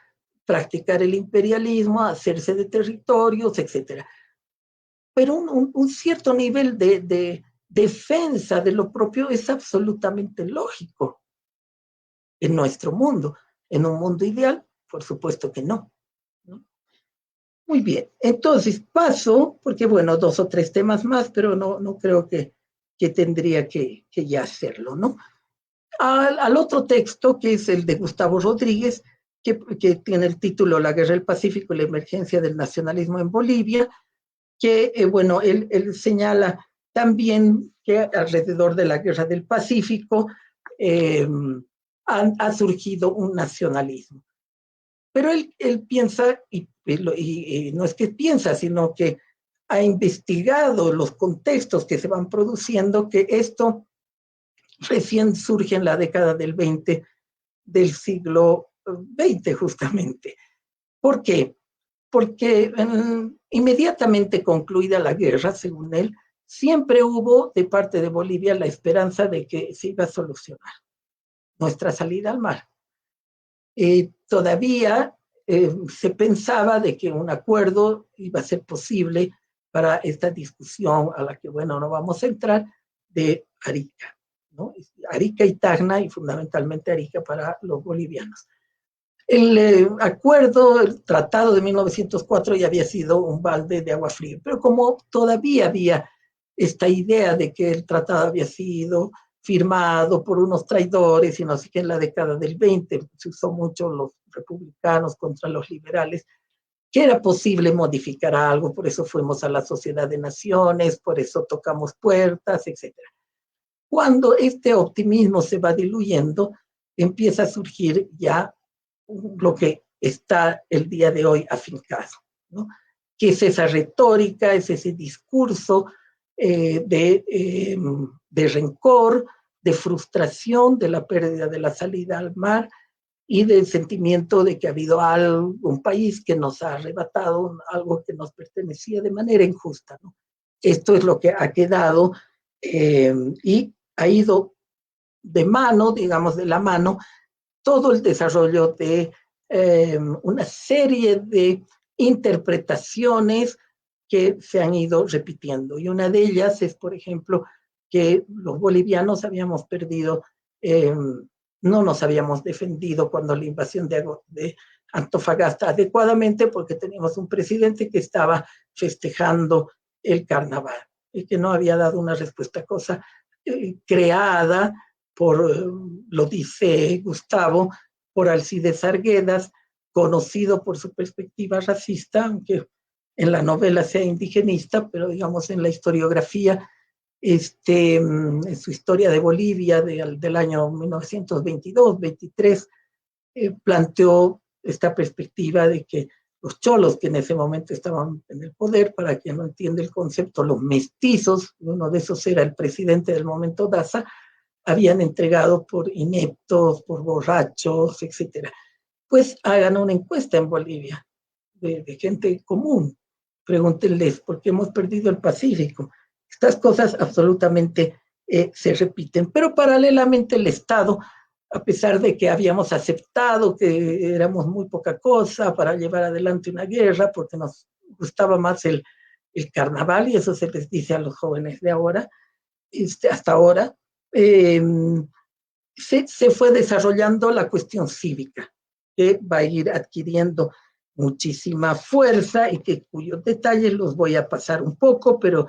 practicar el imperialismo, a hacerse de territorios, etc. Pero un cierto nivel de defensa de lo propio es absolutamente lógico en nuestro mundo. En un mundo ideal, por supuesto que no, ¿no? Muy bien, entonces paso, porque bueno, 2 o 3 temas más, pero no creo que tendría que ya hacerlo, ¿no? Al otro texto, que es el de Gustavo Rodríguez, que tiene el título La Guerra del Pacífico y la emergencia del nacionalismo en Bolivia, que, bueno, él señala también que alrededor de la Guerra del Pacífico ha surgido un nacionalismo. Pero él piensa, y no es que piensa, sino que ha investigado los contextos que se van produciendo, que esto recién surge en la década del 20 del siglo XX, justamente. ¿Por qué? Porque inmediatamente concluida la guerra, según él, siempre hubo de parte de Bolivia la esperanza de que se iba a solucionar nuestra salida al mar. Todavía se pensaba de que un acuerdo iba a ser posible para esta discusión a la que, bueno, no vamos a entrar, de Arica, ¿no? Arica y Tacna, y fundamentalmente Arica para los bolivianos. El acuerdo, el tratado de 1904 ya había sido un balde de agua fría, pero como todavía había esta idea de que el tratado había sido firmado por unos traidores, y no sé qué, en la década del 20 se usó mucho los republicanos contra los liberales, que era posible modificar algo, por eso fuimos a la Sociedad de Naciones, por eso tocamos puertas, etc. Cuando este optimismo se va diluyendo, empieza a surgir ya lo que está el día de hoy afincado, ¿no? Que es esa retórica, es ese discurso de rencor, de frustración, de la pérdida de la salida al mar y del sentimiento de que ha habido un país que nos ha arrebatado algo que nos pertenecía de manera injusta, ¿no? Esto es lo que ha quedado y ha ido de mano, digamos, de la mano, todo el desarrollo de una serie de interpretaciones que se han ido repitiendo. Y una de ellas es, por ejemplo, que los bolivianos habíamos perdido, no nos habíamos defendido cuando la invasión de Antofagasta adecuadamente, porque teníamos un presidente que estaba festejando el carnaval y que no había dado una respuesta, cosa creada por, lo dice Gustavo, por Alcides Arguedas, conocido por su perspectiva racista, aunque en la novela sea indigenista, pero digamos en la historiografía, en su historia de Bolivia del año 1922-23, planteó esta perspectiva de que los cholos que en ese momento estaban en el poder, para quien no entiende el concepto, los mestizos, uno de esos era el presidente del momento, Daza, habían entregado por ineptos, por borrachos, etcétera. Pues hagan una encuesta en Bolivia de gente común. Pregúntenles por qué hemos perdido el Pacífico. Estas cosas absolutamente se repiten, pero paralelamente el Estado, a pesar de que habíamos aceptado que éramos muy poca cosa para llevar adelante una guerra, porque nos gustaba más el carnaval, y eso se les dice a los jóvenes de ahora, hasta ahora, se fue desarrollando la cuestión cívica, que va a ir adquiriendo muchísima fuerza y cuyos detalles los voy a pasar un poco, pero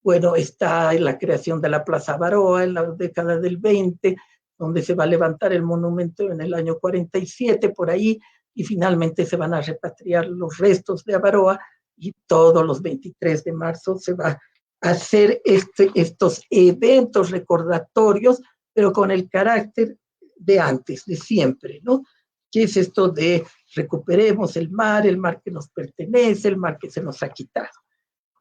bueno, está en la creación de la Plaza Baroa en la década del 20, donde se va a levantar el monumento en el año 47, por ahí, y finalmente se van a repatriar los restos de Baroa, y todos los 23 de marzo se va a hacer estos eventos recordatorios, pero con el carácter de antes, de siempre, ¿no? ¿Qué es esto de recuperemos el mar que nos pertenece, el mar que se nos ha quitado?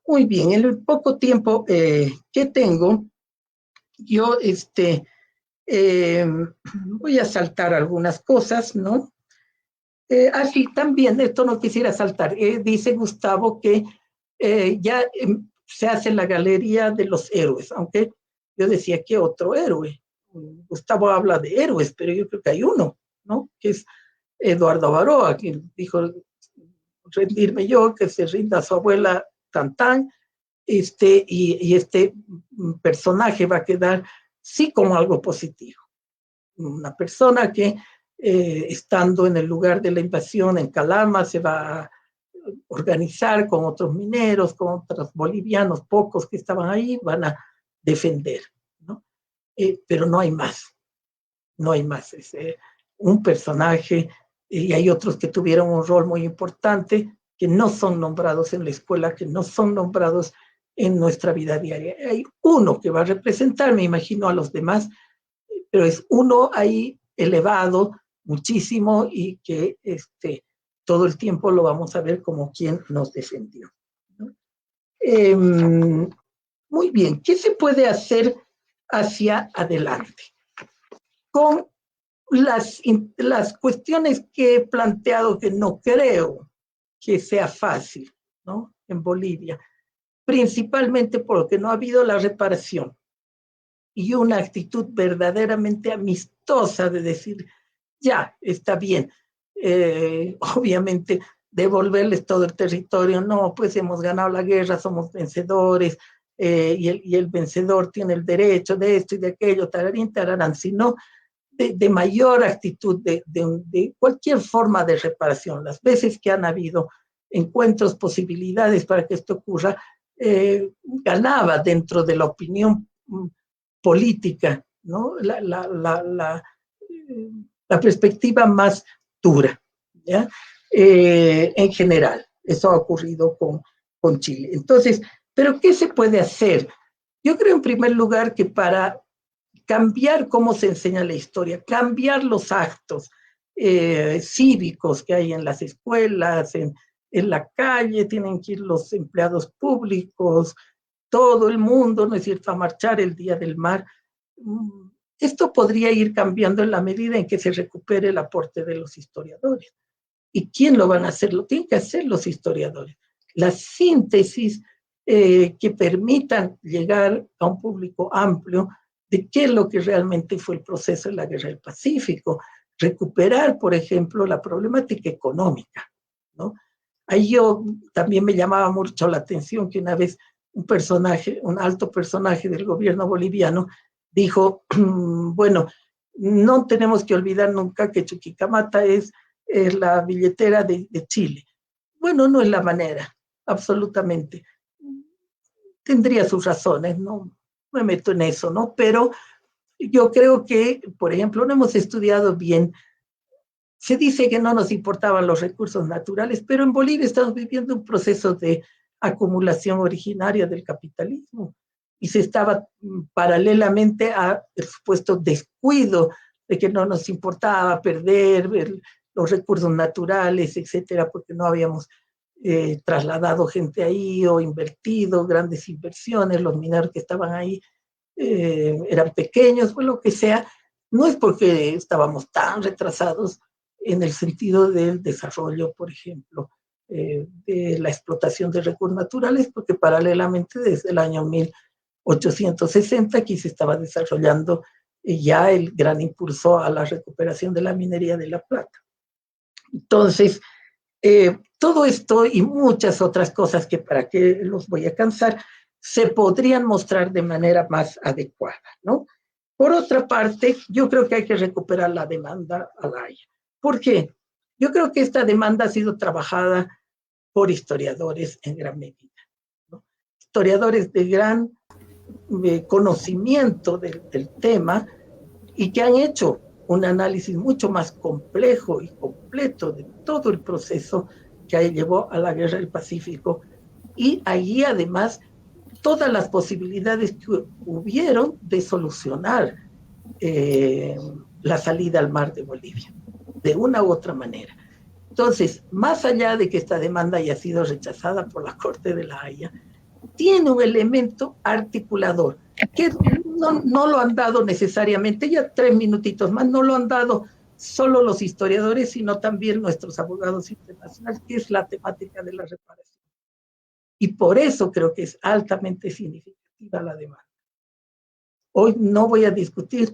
Muy bien, en el poco tiempo que tengo, yo voy a saltar algunas cosas, ¿no? Así también, esto no quisiera saltar, dice Gustavo que ya se hace la galería de los héroes, aunque yo decía que otro héroe. Gustavo habla de héroes, pero yo creo que hay uno, ¿no? Que es Eduardo Baroa, quien dijo rendirme yo, que se rinda a su abuela Tantán, y este personaje va a quedar sí como algo positivo. Una persona que estando en el lugar de la invasión en Calama se va a organizar con otros mineros, con otros bolivianos, pocos que estaban ahí, van a defender, ¿no? Pero no hay más, no hay más. Es un personaje, y hay otros que tuvieron un rol muy importante, que no son nombrados en la escuela, que no son nombrados en nuestra vida diaria. Hay uno que va a representar, me imagino, a los demás, pero es uno ahí elevado muchísimo y que todo el tiempo lo vamos a ver como quien nos defendió, ¿no? Muy bien, ¿qué se puede hacer hacia adelante? Con las cuestiones que he planteado, que no creo que sea fácil, ¿no? En Bolivia, principalmente porque no ha habido la reparación y una actitud verdaderamente amistosa de decir, ya, está bien, obviamente devolverles todo el territorio, no, pues hemos ganado la guerra, somos vencedores, y el vencedor tiene el derecho de esto y de aquello, tararín, tararán, sino de mayor actitud, de cualquier forma de reparación. Las veces que han habido encuentros, posibilidades para que esto ocurra, ganaba dentro de la opinión política, ¿no? La perspectiva más dura, ¿ya? En general. Eso ha ocurrido con Chile. Entonces, ¿pero qué se puede hacer? Yo creo en primer lugar que para cambiar cómo se enseña la historia, cambiar los actos cívicos que hay en las escuelas, en la calle, tienen que ir los empleados públicos, todo el mundo, ¿no es cierto?, a marchar el Día del Mar. Esto podría ir cambiando en la medida en que se recupere el aporte de los historiadores. ¿Y quién lo van a hacer? Lo tienen que hacer los historiadores. La síntesis que permitan llegar a un público amplio de qué es lo que realmente fue el proceso de la Guerra del Pacífico. Recuperar, por ejemplo, la problemática económica, ¿no? Ahí yo también me llamaba mucho la atención que una vez un alto personaje del gobierno boliviano dijo, bueno, no tenemos que olvidar nunca que Chuquicamata es la billetera de Chile. Bueno, no es la manera, absolutamente. Tendría sus razones, ¿no? me meto en eso, ¿no? Pero yo creo que, por ejemplo, no hemos estudiado bien. Se dice que no nos importaban los recursos naturales, pero en Bolivia estamos viviendo un proceso de acumulación originaria del capitalismo y se estaba paralelamente al supuesto descuido de que no nos importaba perder los recursos naturales, etcétera, porque no habíamos trasladado gente ahí o invertido grandes inversiones, los mineros que estaban ahí eran pequeños, o lo que sea. No es porque estábamos tan retrasados en el sentido del desarrollo, por ejemplo, de la explotación de recursos naturales, porque paralelamente desde el año 1860 aquí se estaba desarrollando ya el gran impulso a la recuperación de la minería de la plata. Entonces, todo esto y muchas otras cosas que para qué los voy a cansar, se podrían mostrar de manera más adecuada, ¿no? Por otra parte, yo creo que hay que recuperar la demanda a la Haya. ¿Por qué? Yo creo que esta demanda ha sido trabajada por historiadores en gran medida, ¿no? Historiadores de gran conocimiento del tema y que han hecho un análisis mucho más complejo y completo de todo el proceso que llevó a la Guerra del Pacífico, y allí además todas las posibilidades que hubieron de solucionar la salida al mar de Bolivia, de una u otra manera. Entonces, más allá de que esta demanda haya sido rechazada por la Corte de la Haya, tiene un elemento articulador que no lo han dado necesariamente, ya 3 minutitos más, no lo han dado solo los historiadores, sino también nuestros abogados internacionales, que es la temática de la reparación. Y por eso creo que es altamente significativa la demanda. Hoy no voy a discutir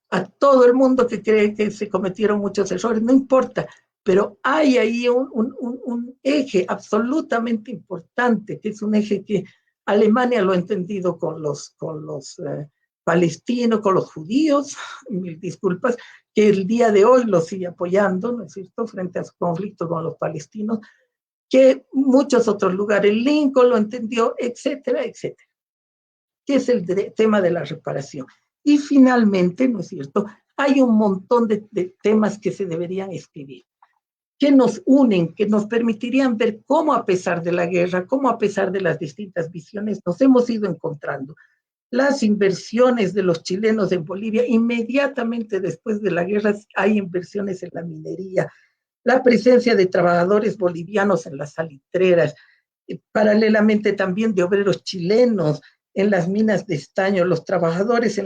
a todo el mundo que cree que se cometieron muchos errores, no importa, pero hay ahí un eje absolutamente importante, que es un eje que Alemania lo ha entendido con los palestinos, con los judíos, mil disculpas, que el día de hoy lo sigue apoyando, ¿no es cierto?, frente a su conflicto con los palestinos, que muchos otros lugares, Lincoln lo entendió, etcétera, etcétera, que es el tema de la reparación. Y finalmente, ¿no es cierto?, hay un montón de temas que se deberían escribir, que nos unen, que nos permitirían ver cómo a pesar de la guerra, cómo a pesar de las distintas visiones, nos hemos ido encontrando. Las inversiones de los chilenos en Bolivia, inmediatamente después de la guerra hay inversiones en la minería, la presencia de trabajadores bolivianos en las salitreras, paralelamente también de obreros chilenos en las minas de estaño, los trabajadores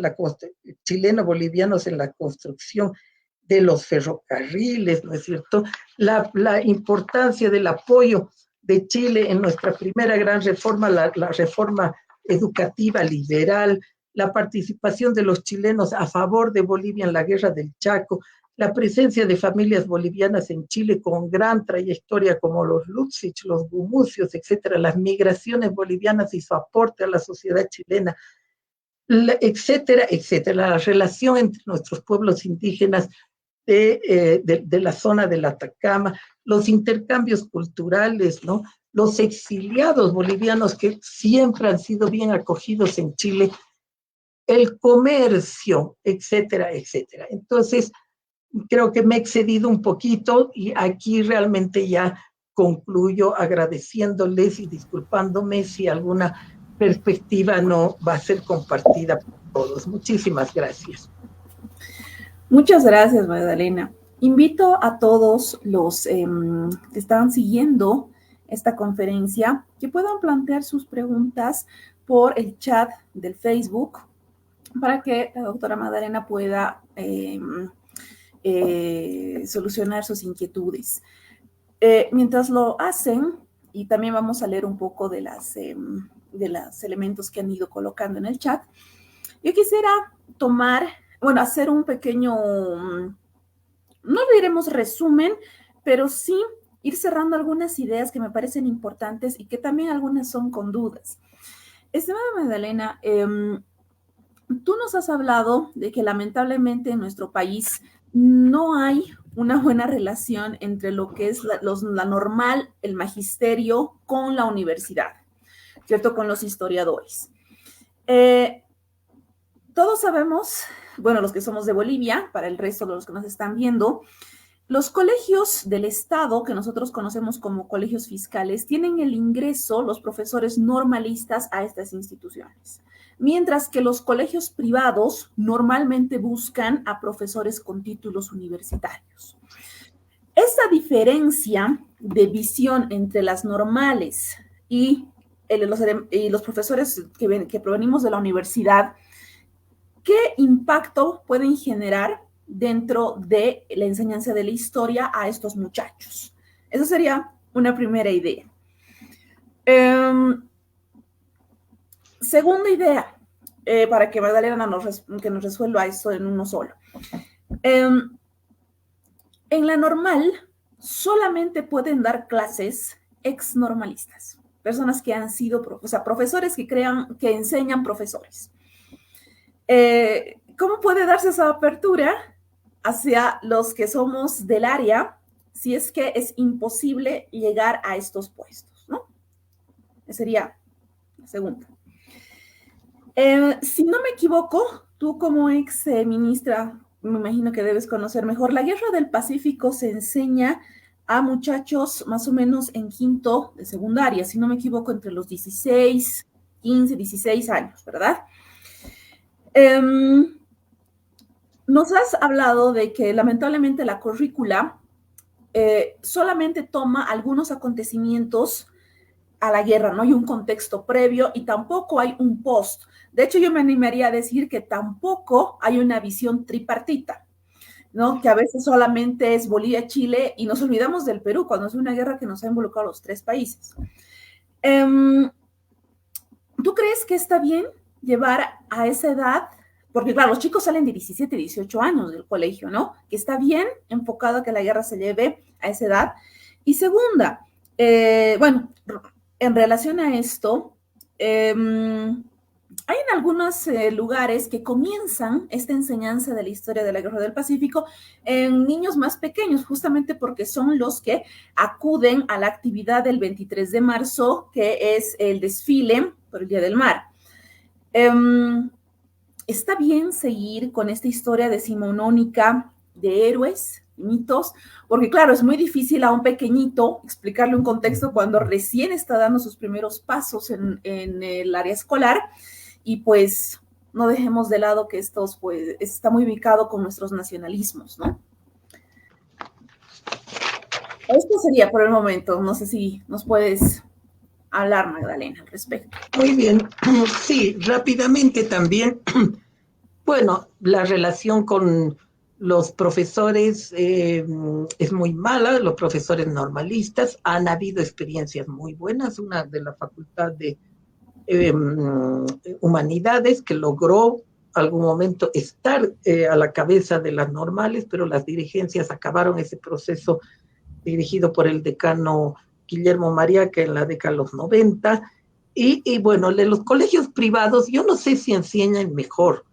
chileno-bolivianos en la construcción de los ferrocarriles, ¿no es cierto? La importancia del apoyo de Chile en nuestra primera gran reforma, la reforma educativa liberal, la participación de los chilenos a favor de Bolivia en la guerra del Chaco, la presencia de familias bolivianas en Chile con gran trayectoria como los Lutzich, los Gumucios, etcétera, las migraciones bolivianas y su aporte a la sociedad chilena, etcétera, etcétera, la relación entre nuestros pueblos indígenas de la zona del Atacama, los intercambios culturales, ¿no? Los exiliados bolivianos que siempre han sido bien acogidos en Chile, el comercio, etcétera, etcétera. Entonces, creo que me he excedido un poquito y aquí realmente ya concluyo agradeciéndoles y disculpándome si alguna perspectiva no va a ser compartida por todos. Muchísimas gracias. Muchas gracias, Magdalena. Invito a todos los que están siguiendo esta conferencia que puedan plantear sus preguntas por el chat del Facebook para que la doctora Magdalena pueda solucionar sus inquietudes. Mientras lo hacen, y también vamos a leer un poco de los elementos que han ido colocando en el chat, yo quisiera hacer un pequeño, no diremos resumen, pero sí ir cerrando algunas ideas que me parecen importantes y que también algunas son con dudas. Estimada Magdalena, tú nos has hablado de que lamentablemente en nuestro país no hay una buena relación entre lo que es la normal, el magisterio, con la universidad, ¿cierto? Con los historiadores. Eh, todos sabemos, bueno, los que somos de Bolivia, para el resto de los que nos están viendo, los colegios del Estado, que nosotros conocemos como colegios fiscales, tienen el ingreso, los profesores normalistas, a estas instituciones, mientras que los colegios privados normalmente buscan a profesores con títulos universitarios. Esta diferencia de visión entre las normales y los profesores que provenimos de la universidad, ¿qué impacto pueden generar dentro de la enseñanza de la historia a estos muchachos? Esa sería una primera idea. Segunda idea, para que Magdalena que nos resuelva esto en uno solo. En la normal, solamente pueden dar clases exnormalistas, personas que han sido, o sea, profesores que enseñan profesores. ¿Cómo puede darse esa apertura hacia los que somos del área si es que es imposible llegar a estos puestos, ¿no? Esa sería la segunda. Si no me equivoco, tú como ex ministra, me imagino que debes conocer mejor, la Guerra del Pacífico se enseña a muchachos más o menos en quinto de secundaria, si no me equivoco, entre los 16, 15, 16 años, ¿verdad? Nos has hablado de que lamentablemente la currícula solamente toma algunos acontecimientos a la guerra, no hay un contexto previo y tampoco hay un post. De hecho, yo me animaría a decir que tampoco hay una visión tripartita, ¿no? Que a veces solamente es Bolivia, Chile y nos olvidamos del Perú cuando es una guerra que nos ha involucrado a los tres países. ¿Tú crees que está bien llevar a esa edad? Porque claro, los chicos salen de 17, 18 años del colegio, ¿no? Que está bien enfocado a que la guerra se lleve a esa edad. Y segunda, bueno, en relación a esto, hay en algunos lugares que comienzan esta enseñanza de la historia de la Guerra del Pacífico en niños más pequeños, justamente porque son los que acuden a la actividad del 23 de marzo, que es el desfile por el Día del Mar. ¿Está bien seguir con esta historia decimonónica de héroes, mitos? Porque claro, es muy difícil a un pequeñito explicarle un contexto cuando recién está dando sus primeros pasos en el área escolar y pues no dejemos de lado que estos pues está muy ubicado con nuestros nacionalismos, ¿no? Esto sería por el momento, no sé si nos puedes hablar, Magdalena, al respecto. Muy bien, sí, rápidamente también. Bueno, la relación con los profesores es muy mala, los profesores normalistas. Han habido experiencias muy buenas, una de la Facultad de Humanidades que logró algún momento estar a la cabeza de las normales, pero las dirigencias acabaron ese proceso dirigido por el decano Guillermo Mariaca en la década de los 90. Y bueno, de los colegios privados, yo no sé si enseñan mejor,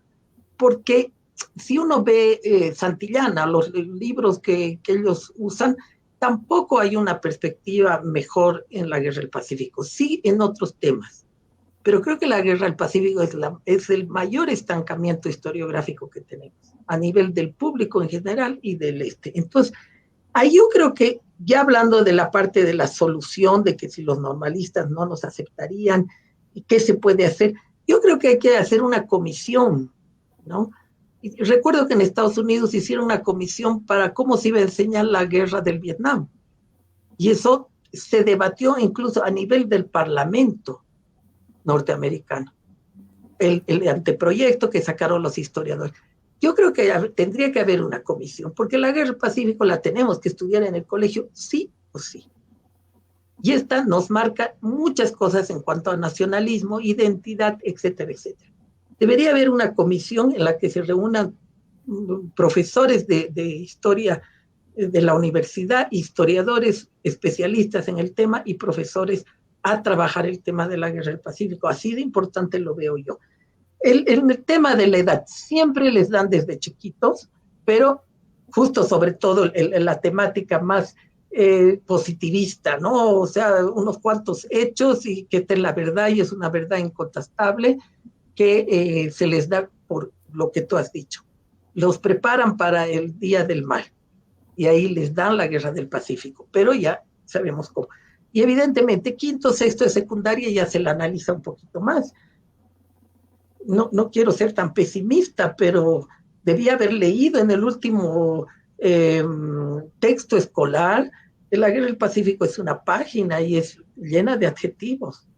porque si uno ve Santillana, los libros que ellos usan, tampoco hay una perspectiva mejor en la Guerra del Pacífico, sí en otros temas. Pero creo que la Guerra del Pacífico es el mayor estancamiento historiográfico que tenemos, a nivel del público en general y del este. Entonces, ahí yo creo que, ya hablando de la parte de la solución, de que si los normalistas no nos aceptarían, y qué se puede hacer, yo creo que hay que hacer una comisión, ¿no? Y recuerdo que en Estados Unidos hicieron una comisión para cómo se iba a enseñar la guerra del Vietnam. Y eso se debatió incluso a nivel del Parlamento norteamericano. El anteproyecto que sacaron los historiadores. Yo creo que tendría que haber una comisión, porque la guerra del Pacífico la tenemos que estudiar en el colegio sí o sí. Y esta nos marca muchas cosas en cuanto a nacionalismo, identidad, etcétera, etcétera. Debería haber una comisión en la que se reúnan profesores de historia de la universidad, historiadores especialistas en el tema y profesores a trabajar el tema de la guerra del Pacífico. Así de importante lo veo yo. El tema de la edad, siempre les dan desde chiquitos, pero justo sobre todo la temática más positivista, ¿no? O sea, unos cuantos hechos y que esté la verdad y es una verdad incontestable. que se les da por lo que tú has dicho. Los preparan para el Día del Mal y ahí les dan la Guerra del Pacífico, pero ya sabemos cómo. Y evidentemente, quinto, sexto de secundaria ya se la analiza un poquito más. No quiero ser tan pesimista, pero debía haber leído en el último texto escolar que la Guerra del Pacífico es una página y es llena de adjetivos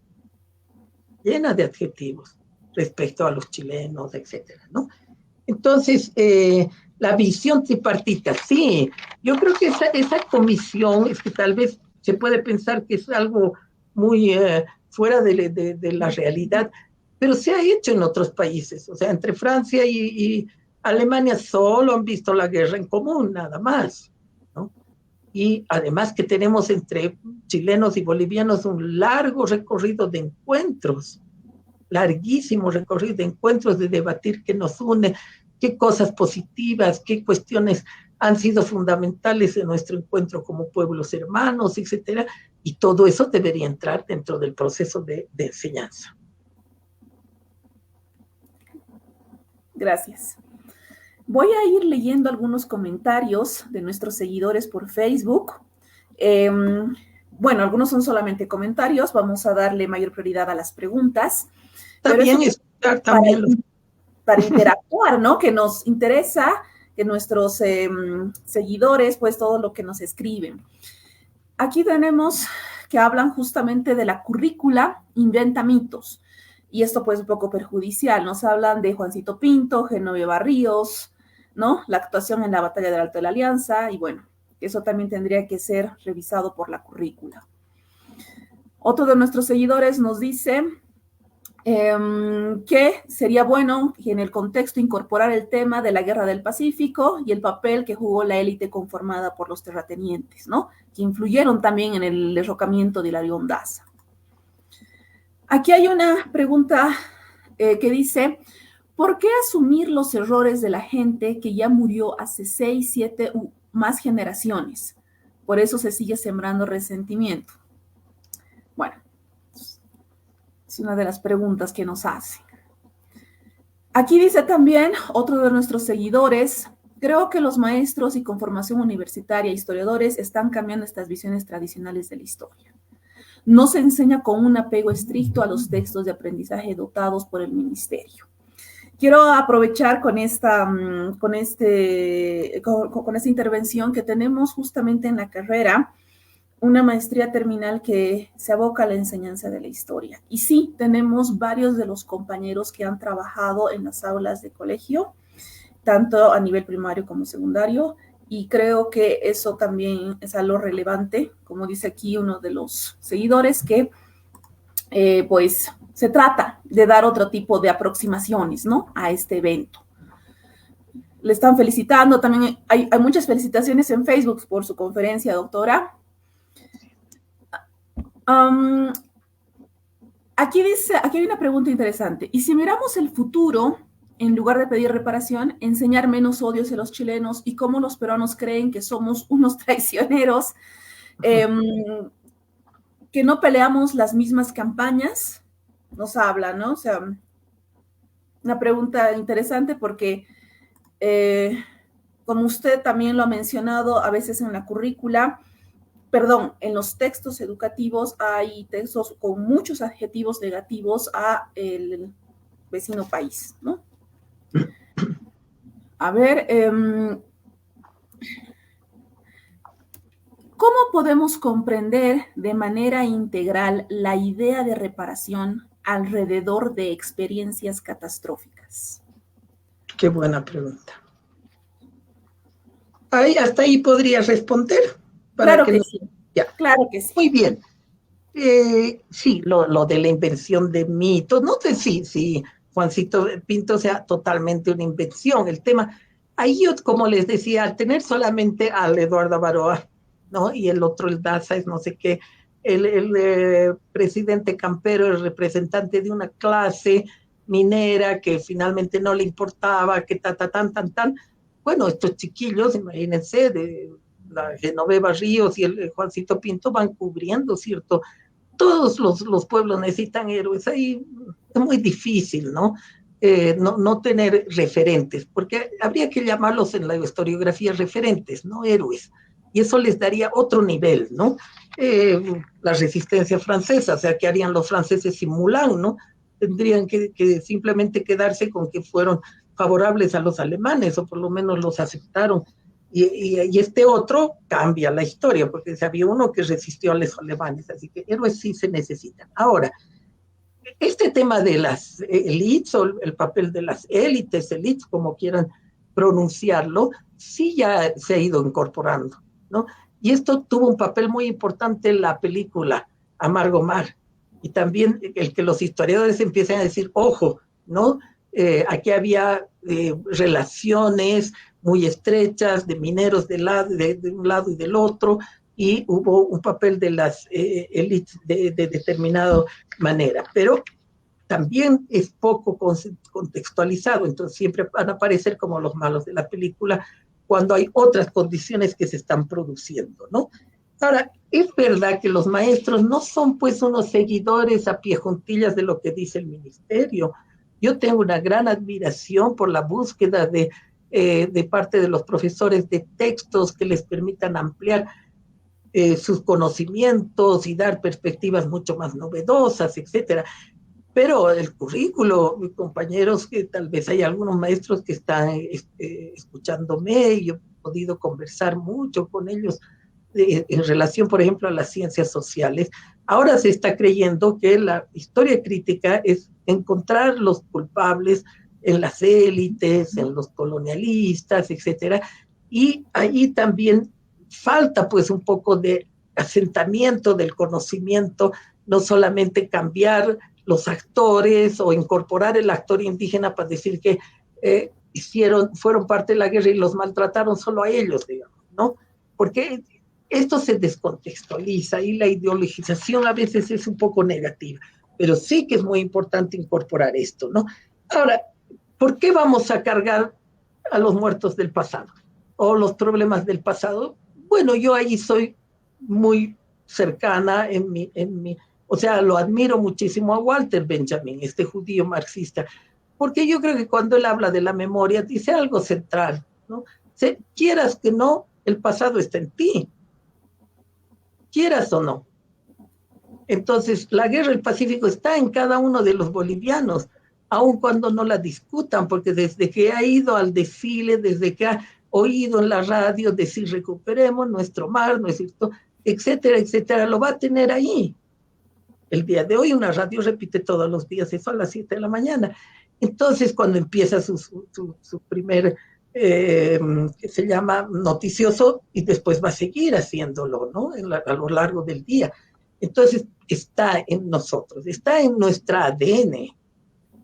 respecto a los chilenos, etcétera, ¿no? Entonces, la visión tripartita, sí, yo creo que esa comisión es que tal vez se puede pensar que es algo muy fuera de la realidad, pero se ha hecho en otros países, o sea, entre Francia y Alemania solo han visto la guerra en común, nada más, ¿no? Y además que tenemos entre chilenos y bolivianos un largo recorrido de encuentros, larguísimo recorrido de encuentros, de debatir qué nos une, qué cosas positivas, qué cuestiones han sido fundamentales en nuestro encuentro como pueblos hermanos, etcétera, y todo eso debería entrar dentro del proceso de enseñanza. Gracias. Voy a ir leyendo algunos comentarios de nuestros seguidores por Facebook. Bueno, algunos son solamente comentarios, vamos a darle mayor prioridad a las preguntas. Está bien escuchar también para interactuar, ¿no? Que nos interesa que nuestros seguidores, pues todo lo que nos escriben. Aquí tenemos que hablan justamente de la currícula inventa mitos. Y esto pues un poco perjudicial. Nos hablan de Juancito Pinto, Genoveva Ríos, ¿no? La actuación en la batalla del Alto de la Alianza. Y bueno, eso también tendría que ser revisado por la currícula. Otro de nuestros seguidores nos dice que sería bueno en el contexto incorporar el tema de la Guerra del Pacífico y el papel que jugó la élite conformada por los terratenientes, ¿no? Que influyeron también en el derrocamiento de Hilario Ondaza. Aquí hay una pregunta que dice, ¿por qué asumir los errores de la gente que ya murió hace 6, 7 u más generaciones? Por eso se sigue sembrando resentimiento. Bueno, es una de las preguntas que nos hacen. Aquí dice también otro de nuestros seguidores, creo que los maestros y con formación universitaria, historiadores, están cambiando estas visiones tradicionales de la historia. No se enseña con un apego estricto a los textos de aprendizaje dotados por el ministerio. Quiero aprovechar con esta intervención que tenemos justamente en la carrera una maestría terminal que se aboca a la enseñanza de la historia. Y sí, tenemos varios de los compañeros que han trabajado en las aulas de colegio, tanto a nivel primario como secundario, y creo que eso también es algo relevante, como dice aquí uno de los seguidores, que pues se trata de dar otro tipo de aproximaciones, ¿no? A este evento. Le están felicitando, también hay muchas felicitaciones en Facebook por su conferencia, doctora. Aquí hay una pregunta interesante. ¿Y si miramos el futuro, en lugar de pedir reparación, enseñar menos odio hacia los chilenos y cómo los peruanos creen que somos unos traicioneros, que no peleamos las mismas campañas? Nos habla, ¿no? O sea, una pregunta interesante porque, como usted también lo ha mencionado, a veces en la currícula, en los textos educativos hay textos con muchos adjetivos negativos a el vecino país, ¿no? A ver, ¿cómo podemos comprender de manera integral la idea de reparación alrededor de experiencias catastróficas? Qué buena pregunta. Hasta ahí podría responder. Claro que sí. Ya. Claro que sí. Muy bien. Sí, lo de la invención de mitos, no sé si Juancito Pinto sea totalmente una invención. El tema, ahí yo, como les decía, al tener solamente al Eduardo Baroa, ¿no? Y el otro, el Daza, es no sé qué, el presidente Campero, el representante de una clase minera que finalmente no le importaba, que tan. Bueno, estos chiquillos, imagínense, de la Genoveva Ríos y el Juancito Pinto van cubriendo, ¿cierto? Todos los pueblos necesitan héroes. Ahí muy difícil, ¿no? No tener referentes, porque habría que llamarlos en la historiografía referentes, no héroes, y eso les daría otro nivel, ¿no? La resistencia francesa, o sea, ¿qué harían los franceses sin Moulin, ¿no? Tendrían que simplemente quedarse con que fueron favorables a los alemanes, o por lo menos los aceptaron. Y este otro cambia la historia, porque había uno que resistió a los alemanes, así que héroes sí se necesitan. Ahora, este tema de las élites o el papel de las élites, como quieran pronunciarlo, sí ya se ha ido incorporando, ¿no? Y esto tuvo un papel muy importante en la película Amargo Mar. Y también el que los historiadores empiecen a decir, ojo, ¿no? Aquí había relaciones muy estrechas de mineros de un lado y del otro, y hubo un papel de las élites de determinada manera, pero también es poco contextualizado, entonces siempre van a aparecer como los malos de la película cuando hay otras condiciones que se están produciendo, ¿no? Ahora, es verdad que los maestros no son pues unos seguidores a pie juntillas de lo que dice el ministerio. Yo tengo una gran admiración por la búsqueda de parte de los profesores de textos que les permitan ampliar sus conocimientos y dar perspectivas mucho más novedosas, etcétera. Pero el currículo, mis compañeros, que tal vez hay algunos maestros que están escuchándome, y yo he podido conversar mucho con ellos en relación, por ejemplo, a las ciencias sociales. Ahora se está creyendo que la historia crítica es encontrar los culpables en las élites, en los colonialistas, etcétera, y ahí también falta pues un poco de asentamiento del conocimiento, no solamente cambiar los actores o incorporar el actor indígena para decir que fueron parte de la guerra y los maltrataron solo a ellos, digamos, ¿no? Porque esto se descontextualiza y la ideologización a veces es un poco negativa, pero sí que es muy importante incorporar esto, ¿no? Ahora, ¿por qué vamos a cargar a los muertos del pasado o los problemas del pasado? Bueno, yo ahí soy muy cercana o sea, lo admiro muchísimo a Walter Benjamin, este judío marxista, porque yo creo que cuando él habla de la memoria dice algo central, ¿no? Quieras que no, el pasado está en ti, quieras o no. Entonces, la guerra del Pacífico está en cada uno de los bolivianos, aun cuando no la discutan, porque desde que ha ido al desfile, desde que ha oído en la radio decir recuperemos nuestro mar, nuestro, etcétera, etcétera, lo va a tener ahí. El día de hoy una radio repite todos los días eso a las 7 de la mañana. Entonces, cuando empieza su primer, que se llama noticioso, y después va a seguir haciéndolo, ¿no? A lo largo del día. Entonces, está en nosotros, está en nuestra ADN.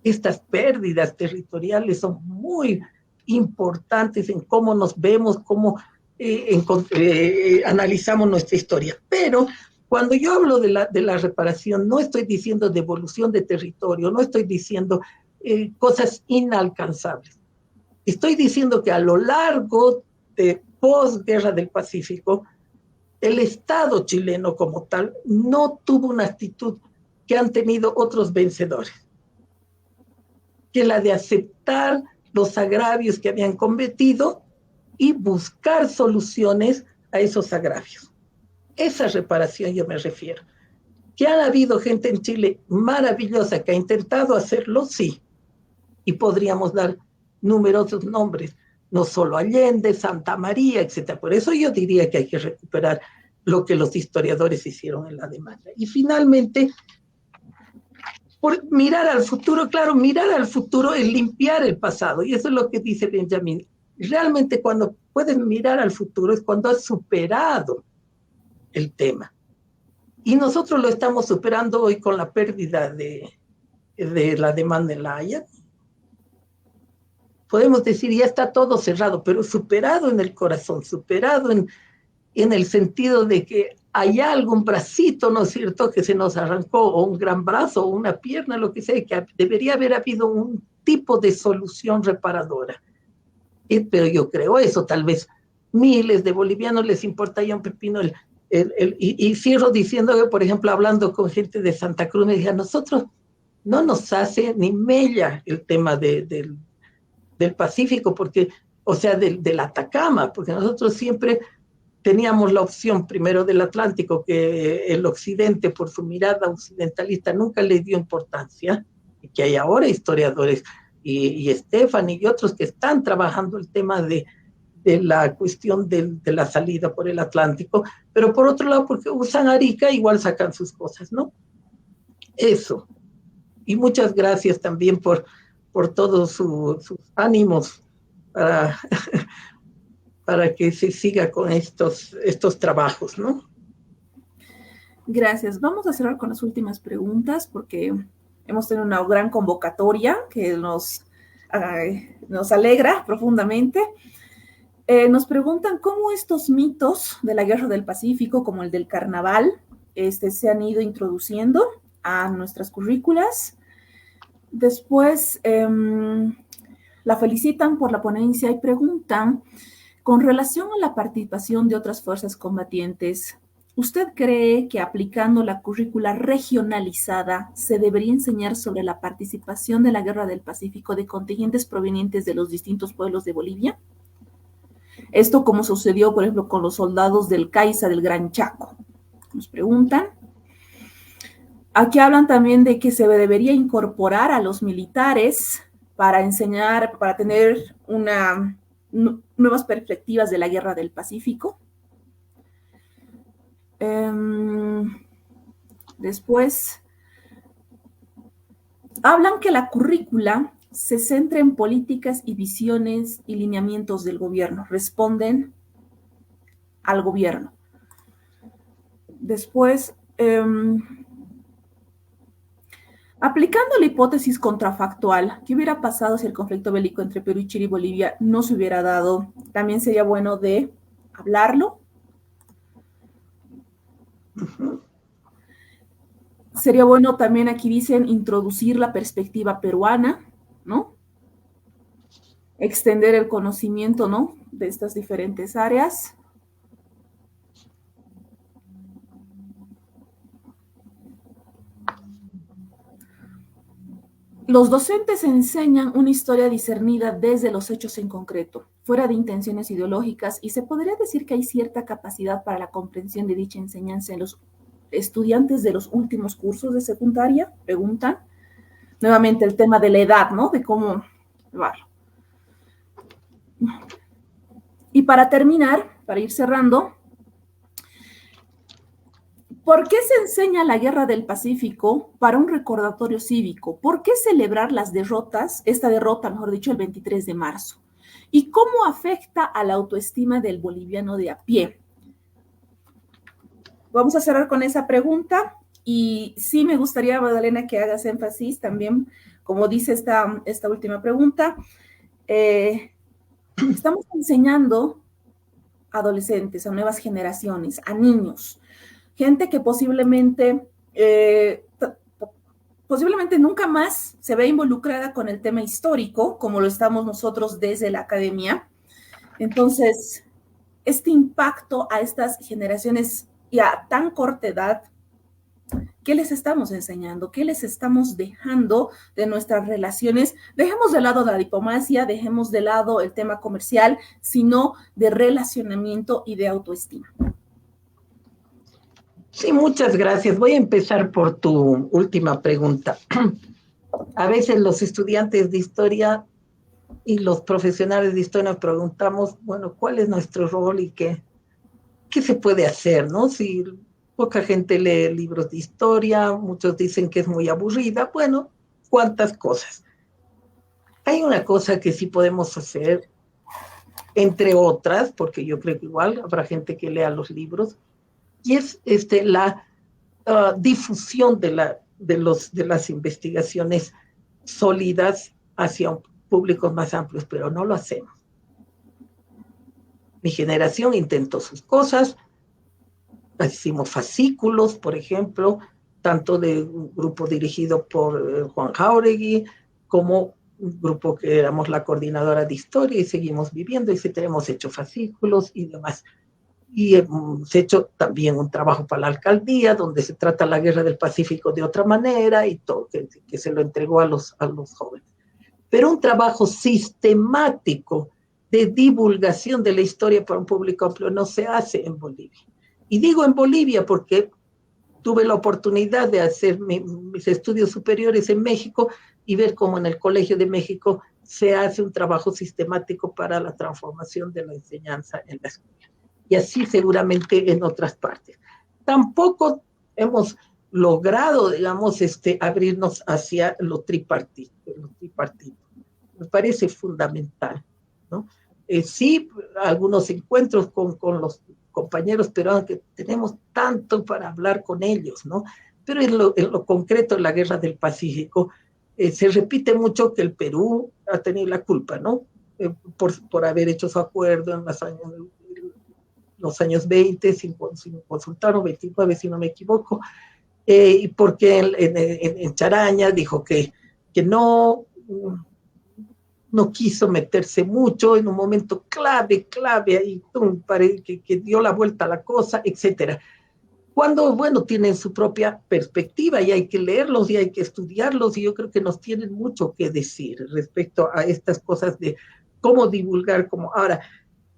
Estas pérdidas territoriales son muy importantes en cómo nos vemos, cómo analizamos nuestra historia. Pero cuando yo hablo de la reparación, no estoy diciendo devolución de territorio, no estoy diciendo cosas inalcanzables. Estoy diciendo que a lo largo de posguerra del Pacífico, el Estado chileno como tal no tuvo una actitud que han tenido otros vencedores, que la de aceptar los agravios que habían cometido y buscar soluciones a esos agravios. Esa reparación yo me refiero. ¿Que ha habido gente en Chile maravillosa que ha intentado hacerlo? Sí. Y podríamos dar numerosos nombres, no solo Allende, Santa María, etc. Por eso yo diría que hay que recuperar lo que los historiadores hicieron en la demanda. Y finalmente, por mirar al futuro, claro, mirar al futuro es limpiar el pasado, y eso es lo que dice Benjamin. Realmente cuando puedes mirar al futuro es cuando has superado el tema. Y nosotros lo estamos superando hoy con la pérdida de la demanda en La Haya. Podemos decir, ya está todo cerrado, pero superado en el corazón, superado en el sentido de que hay algún bracito, ¿no es cierto?, que se nos arrancó, o un gran brazo, o una pierna, lo que sea, que debería haber habido un tipo de solución reparadora. Pero yo creo eso, tal vez miles de bolivianos les importa ya un pepino y cierro diciendo que, por ejemplo, hablando con gente de Santa Cruz, me decía, nosotros no nos hace ni mella el tema del Pacífico, porque, o sea, del Atacama, porque nosotros siempre teníamos la opción primero del Atlántico, que el occidente, por su mirada occidentalista, nunca le dio importancia, y que hay ahora historiadores, y Stephanie y otros que están trabajando el tema de la cuestión de la salida por el Atlántico, pero por otro lado, porque usan Arica, igual sacan sus cosas, ¿no? Eso. Y muchas gracias también por todos sus ánimos para, para que se siga con estos trabajos, ¿no? Gracias. Vamos a cerrar con las últimas preguntas porque hemos tenido una gran convocatoria que nos alegra profundamente. Nos preguntan cómo estos mitos de la Guerra del Pacífico, como el del carnaval, se han ido introduciendo a nuestras currículas. Después la felicitan por la ponencia y preguntan, con relación a la participación de otras fuerzas combatientes, ¿usted cree que aplicando la currícula regionalizada se debería enseñar sobre la participación de la Guerra del Pacífico de contingentes provenientes de los distintos pueblos de Bolivia? Esto como sucedió, por ejemplo, con los soldados del Caiza del Gran Chaco. Nos preguntan. Aquí hablan también de que se debería incorporar a los militares para enseñar, para tener nuevas perspectivas de la Guerra del Pacífico. Después, hablan que la currícula se centra en políticas y visiones y lineamientos del gobierno, responden al gobierno. Después, aplicando la hipótesis contrafactual, ¿qué hubiera pasado si el conflicto bélico entre Perú y Chile y Bolivia no se hubiera dado? También sería bueno de hablarlo. Sería bueno también, aquí dicen, introducir la perspectiva peruana, ¿no? Extender el conocimiento, ¿no?, de estas diferentes áreas. Los docentes enseñan una historia discernida desde los hechos en concreto, fuera de intenciones ideológicas, y se podría decir que hay cierta capacidad para la comprensión de dicha enseñanza en los estudiantes de los últimos cursos de secundaria, preguntan. Nuevamente el tema de la edad, ¿no?, de cómo llevarlo. Y para terminar, para ir cerrando, ¿por qué se enseña la Guerra del Pacífico para un recordatorio cívico? ¿Por qué celebrar las derrotas, esta derrota, mejor dicho, el 23 de marzo? ¿Y cómo afecta a la autoestima del boliviano de a pie? Vamos a cerrar con esa pregunta y sí me gustaría, Magdalena, que hagas énfasis también, como dice esta última pregunta, estamos enseñando a adolescentes, a nuevas generaciones, a niños, gente que posiblemente nunca más se ve involucrada con el tema histórico, como lo estamos nosotros desde la academia. Entonces, este impacto a estas generaciones y a tan corta edad, ¿qué les estamos enseñando? ¿Qué les estamos dejando de nuestras relaciones? Dejemos de lado la diplomacia, dejemos de lado el tema comercial, sino de relacionamiento y de autoestima. Sí, muchas gracias. Voy a empezar por tu última pregunta. A veces los estudiantes de historia y los profesionales de historia nos preguntamos, bueno, ¿cuál es nuestro rol y qué se puede hacer, ¿no? Si poca gente lee libros de historia, muchos dicen que es muy aburrida, bueno, ¿cuántas cosas? Hay una cosa que sí podemos hacer, entre otras, porque yo creo que igual habrá gente que lea los libros, y es la difusión de las investigaciones sólidas hacia públicos más amplios, pero no lo hacemos. Mi generación intentó sus cosas, hicimos fascículos, por ejemplo, tanto de un grupo dirigido por Juan Jáuregui, como un grupo que éramos la coordinadora de historia y seguimos viviendo, y sí tenemos hecho fascículos y demás. y hemos hecho también un trabajo para la alcaldía, donde se trata la guerra del Pacífico de otra manera y todo, que se lo entregó a los jóvenes. Pero un trabajo sistemático de divulgación de la historia para un público amplio no se hace en Bolivia. Y digo en Bolivia porque tuve la oportunidad de hacer mis estudios superiores en México y ver cómo en el Colegio de México se hace un trabajo sistemático para la transformación de la enseñanza en la escuela. Y así seguramente en otras partes. Tampoco hemos logrado, digamos, abrirnos hacia lo tripartito. Me parece fundamental, ¿no? Sí, algunos encuentros con los compañeros peruanos que tenemos tanto para hablar con ellos, ¿no? Pero en lo concreto, en la guerra del Pacífico, se repite mucho que el Perú ha tenido la culpa, ¿no? Por haber hecho su acuerdo en los años 20, sin consultar, o 29, si no me equivoco, y porque en Charaña dijo que no quiso meterse mucho en un momento clave, ahí, que dio la vuelta a la cosa, etcétera. Cuando, bueno, tienen su propia perspectiva y hay que leerlos y hay que estudiarlos, y yo creo que nos tienen mucho que decir respecto a estas cosas de cómo divulgar, cómo. Ahora,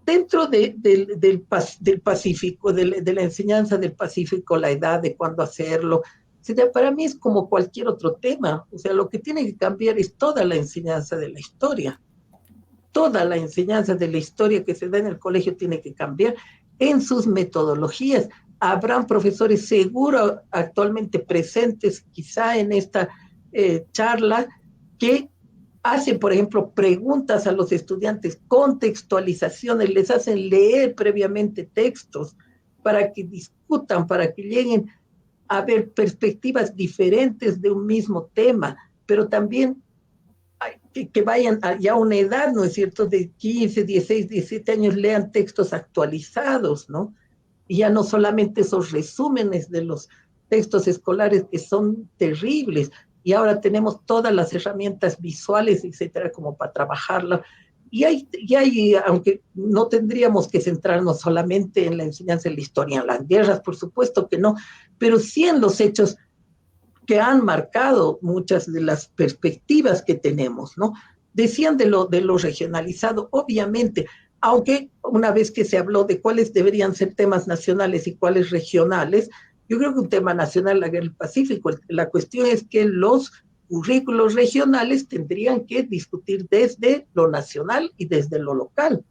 dentro del Pacífico, de la enseñanza del Pacífico, la edad de cuándo hacerlo, para mí es como cualquier otro tema. O sea, lo que tiene que cambiar es toda la enseñanza de la historia. Toda la enseñanza de la historia que se da en el colegio tiene que cambiar en sus metodologías. Habrán profesores seguro actualmente presentes, quizá en esta charla, que hacen, por ejemplo, preguntas a los estudiantes, contextualizaciones, les hacen leer previamente textos para que discutan, para que lleguen a ver perspectivas diferentes de un mismo tema, pero también que vayan ya a una edad, ¿no es cierto?, de 15, 16, 17 años, lean textos actualizados, ¿no? Y ya no solamente esos resúmenes de los textos escolares que son terribles, y ahora tenemos todas las herramientas visuales, etcétera, como para trabajarla. Y hay, aunque no tendríamos que centrarnos solamente en la enseñanza de la historia, en las guerras, por supuesto que no, pero sí en los hechos que han marcado muchas de las perspectivas que tenemos, ¿no? Decían de lo regionalizado, obviamente, aunque una vez que se habló de cuáles deberían ser temas nacionales y cuáles regionales, yo creo que un tema nacional, la guerra del Pacífico, la cuestión es que los currículos regionales tendrían que discutir desde lo nacional y desde lo local,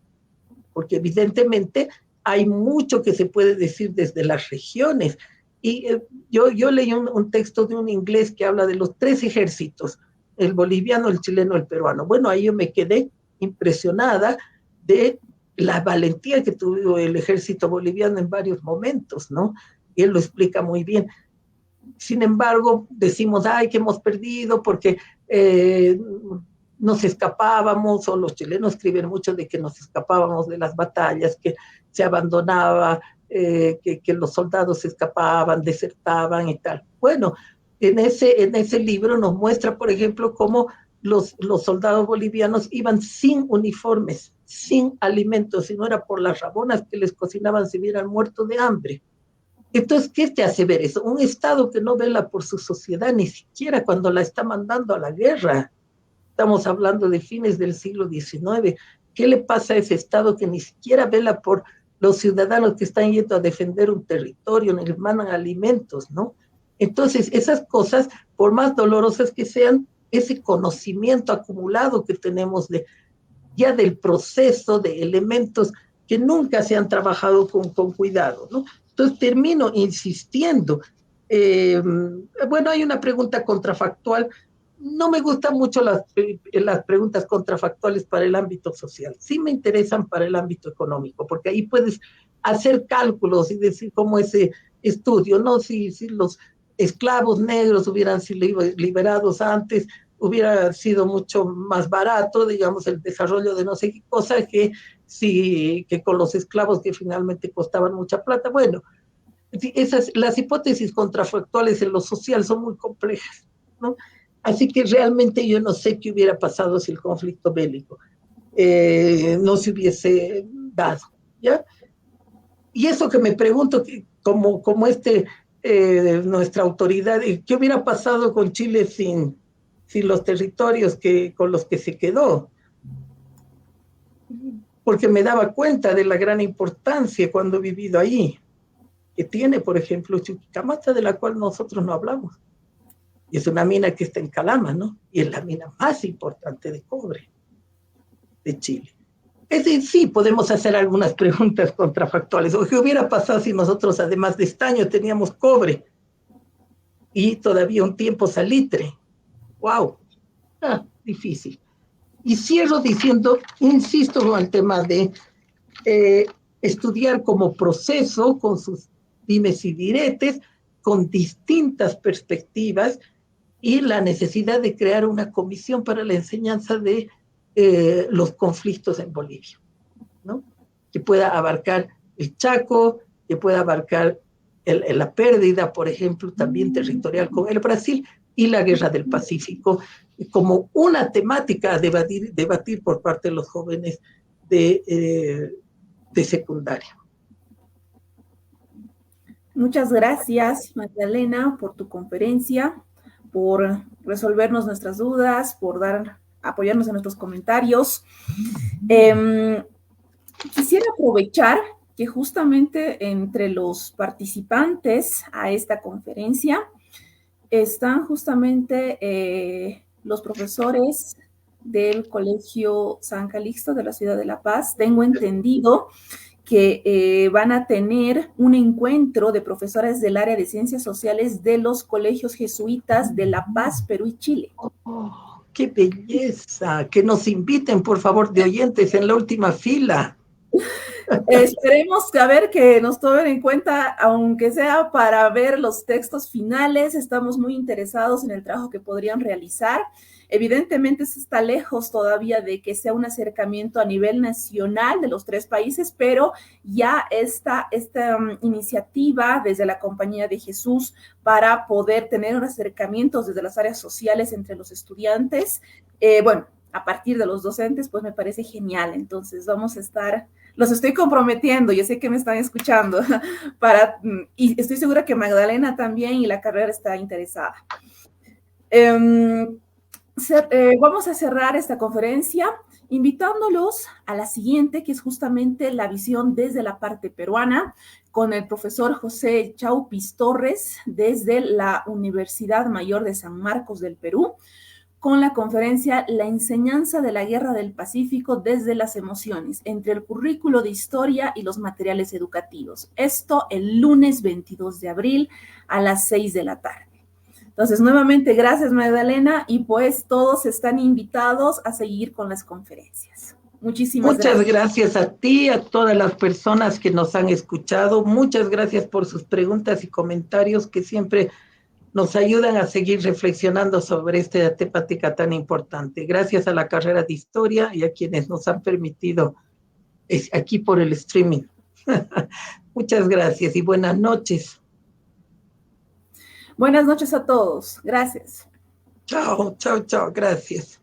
porque evidentemente hay mucho que se puede decir desde las regiones. Y yo leí un texto de un inglés que habla de los 3 ejércitos, el boliviano, el chileno, el peruano. Bueno, ahí yo me quedé impresionada de la valentía que tuvo el ejército boliviano en varios momentos, ¿no? Y él lo explica muy bien. Sin embargo, decimos, ay, que hemos perdido porque nos escapábamos, o los chilenos escriben mucho de que nos escapábamos de las batallas, que se abandonaba, que los soldados se escapaban, desertaban y tal. Bueno, en ese libro nos muestra, por ejemplo, cómo los soldados bolivianos iban sin uniformes, sin alimentos, si no era por las rabonas que les cocinaban, se hubieran muerto de hambre. Entonces, ¿qué te hace ver eso? Un Estado que no vela por su sociedad, ni siquiera cuando la está mandando a la guerra. Estamos hablando de fines del siglo XIX. ¿Qué le pasa a ese Estado que ni siquiera vela por los ciudadanos que están yendo a defender un territorio, ni les mandan alimentos, ¿no? Entonces, esas cosas, por más dolorosas que sean, ese conocimiento acumulado que tenemos ya del proceso de elementos que nunca se han trabajado con cuidado, ¿no? Entonces termino insistiendo. Bueno, hay una pregunta contrafactual. No me gustan mucho las preguntas contrafactuales para el ámbito social. Sí me interesan para el ámbito económico, porque ahí puedes hacer cálculos y decir cómo ese estudio, ¿no? Si los esclavos negros hubieran sido liberados antes, hubiera sido mucho más barato, digamos, el desarrollo de no sé qué cosa que con los esclavos que finalmente costaban mucha plata. Bueno, las hipótesis contrafactuales en lo social son muy complejas, ¿no? Así que realmente yo no sé qué hubiera pasado si el conflicto bélico no se hubiese dado, ¿ya? y eso que me pregunto, como nuestra autoridad, ¿qué hubiera pasado con Chile sin los territorios con los que se quedó? Porque me daba cuenta de la gran importancia cuando he vivido ahí, que tiene, por ejemplo, Chuquicamata, de la cual nosotros no hablamos. Y es una mina que está en Calama, ¿no? Y es la mina más importante de cobre de Chile. Es decir, sí, podemos hacer algunas preguntas contrafactuales. ¿O qué hubiera pasado si nosotros, además de estaño, teníamos cobre y todavía un tiempo salitre? ¡Wow! Difícil. Y cierro diciendo, insisto con el tema de estudiar como proceso, con sus dimes y diretes, con distintas perspectivas, y la necesidad de crear una comisión para la enseñanza de los conflictos en Bolivia, ¿no? Que pueda abarcar el Chaco, que pueda abarcar la pérdida, por ejemplo, también territorial con el Brasil, y la guerra del Pacífico, como una temática a debatir por parte de los jóvenes de secundaria. Muchas gracias, Magdalena, por tu conferencia, por resolvernos nuestras dudas, por apoyarnos en nuestros comentarios. Quisiera aprovechar que justamente entre los participantes a esta conferencia están justamente los profesores del Colegio San Calixto de la ciudad de La Paz. Tengo entendido que van a tener un encuentro de profesores del área de ciencias sociales de los colegios jesuitas de La Paz, Perú y Chile. Oh, ¡qué belleza! Que nos inviten, por favor, de oyentes en la última fila. Esperemos a ver que nos tomen en cuenta, aunque sea para ver los textos finales. Estamos muy interesados en el trabajo que podrían realizar. Evidentemente, eso está lejos todavía de que sea un acercamiento a nivel nacional de los tres países, pero ya esta iniciativa desde la Compañía de Jesús para poder tener un acercamiento desde las áreas sociales entre los estudiantes, bueno, a partir de los docentes, pues me parece genial. Entonces vamos a estar, los estoy comprometiendo, yo sé que me están escuchando, y estoy segura que Magdalena también y la carrera está interesada. Vamos a cerrar esta conferencia invitándolos a la siguiente, que es justamente la visión desde la parte peruana, con el profesor José Chaupis Torres, desde la Universidad Mayor de San Marcos del Perú, con la conferencia La enseñanza de la Guerra del Pacífico desde las emociones, entre el currículo de historia y los materiales educativos. Esto el lunes 22 de abril a las 6 de la tarde. Entonces, nuevamente, gracias, Magdalena, y pues todos están invitados a seguir con las conferencias. Muchísimas gracias. Muchas gracias a ti, a todas las personas que nos han escuchado. Muchas gracias por sus preguntas y comentarios que siempre nos ayudan a seguir reflexionando sobre esta temática tan importante. Gracias a la carrera de historia y a quienes nos han permitido aquí por el streaming. Muchas gracias y buenas noches. Buenas noches a todos. Gracias. Chao, chao, chao. Gracias.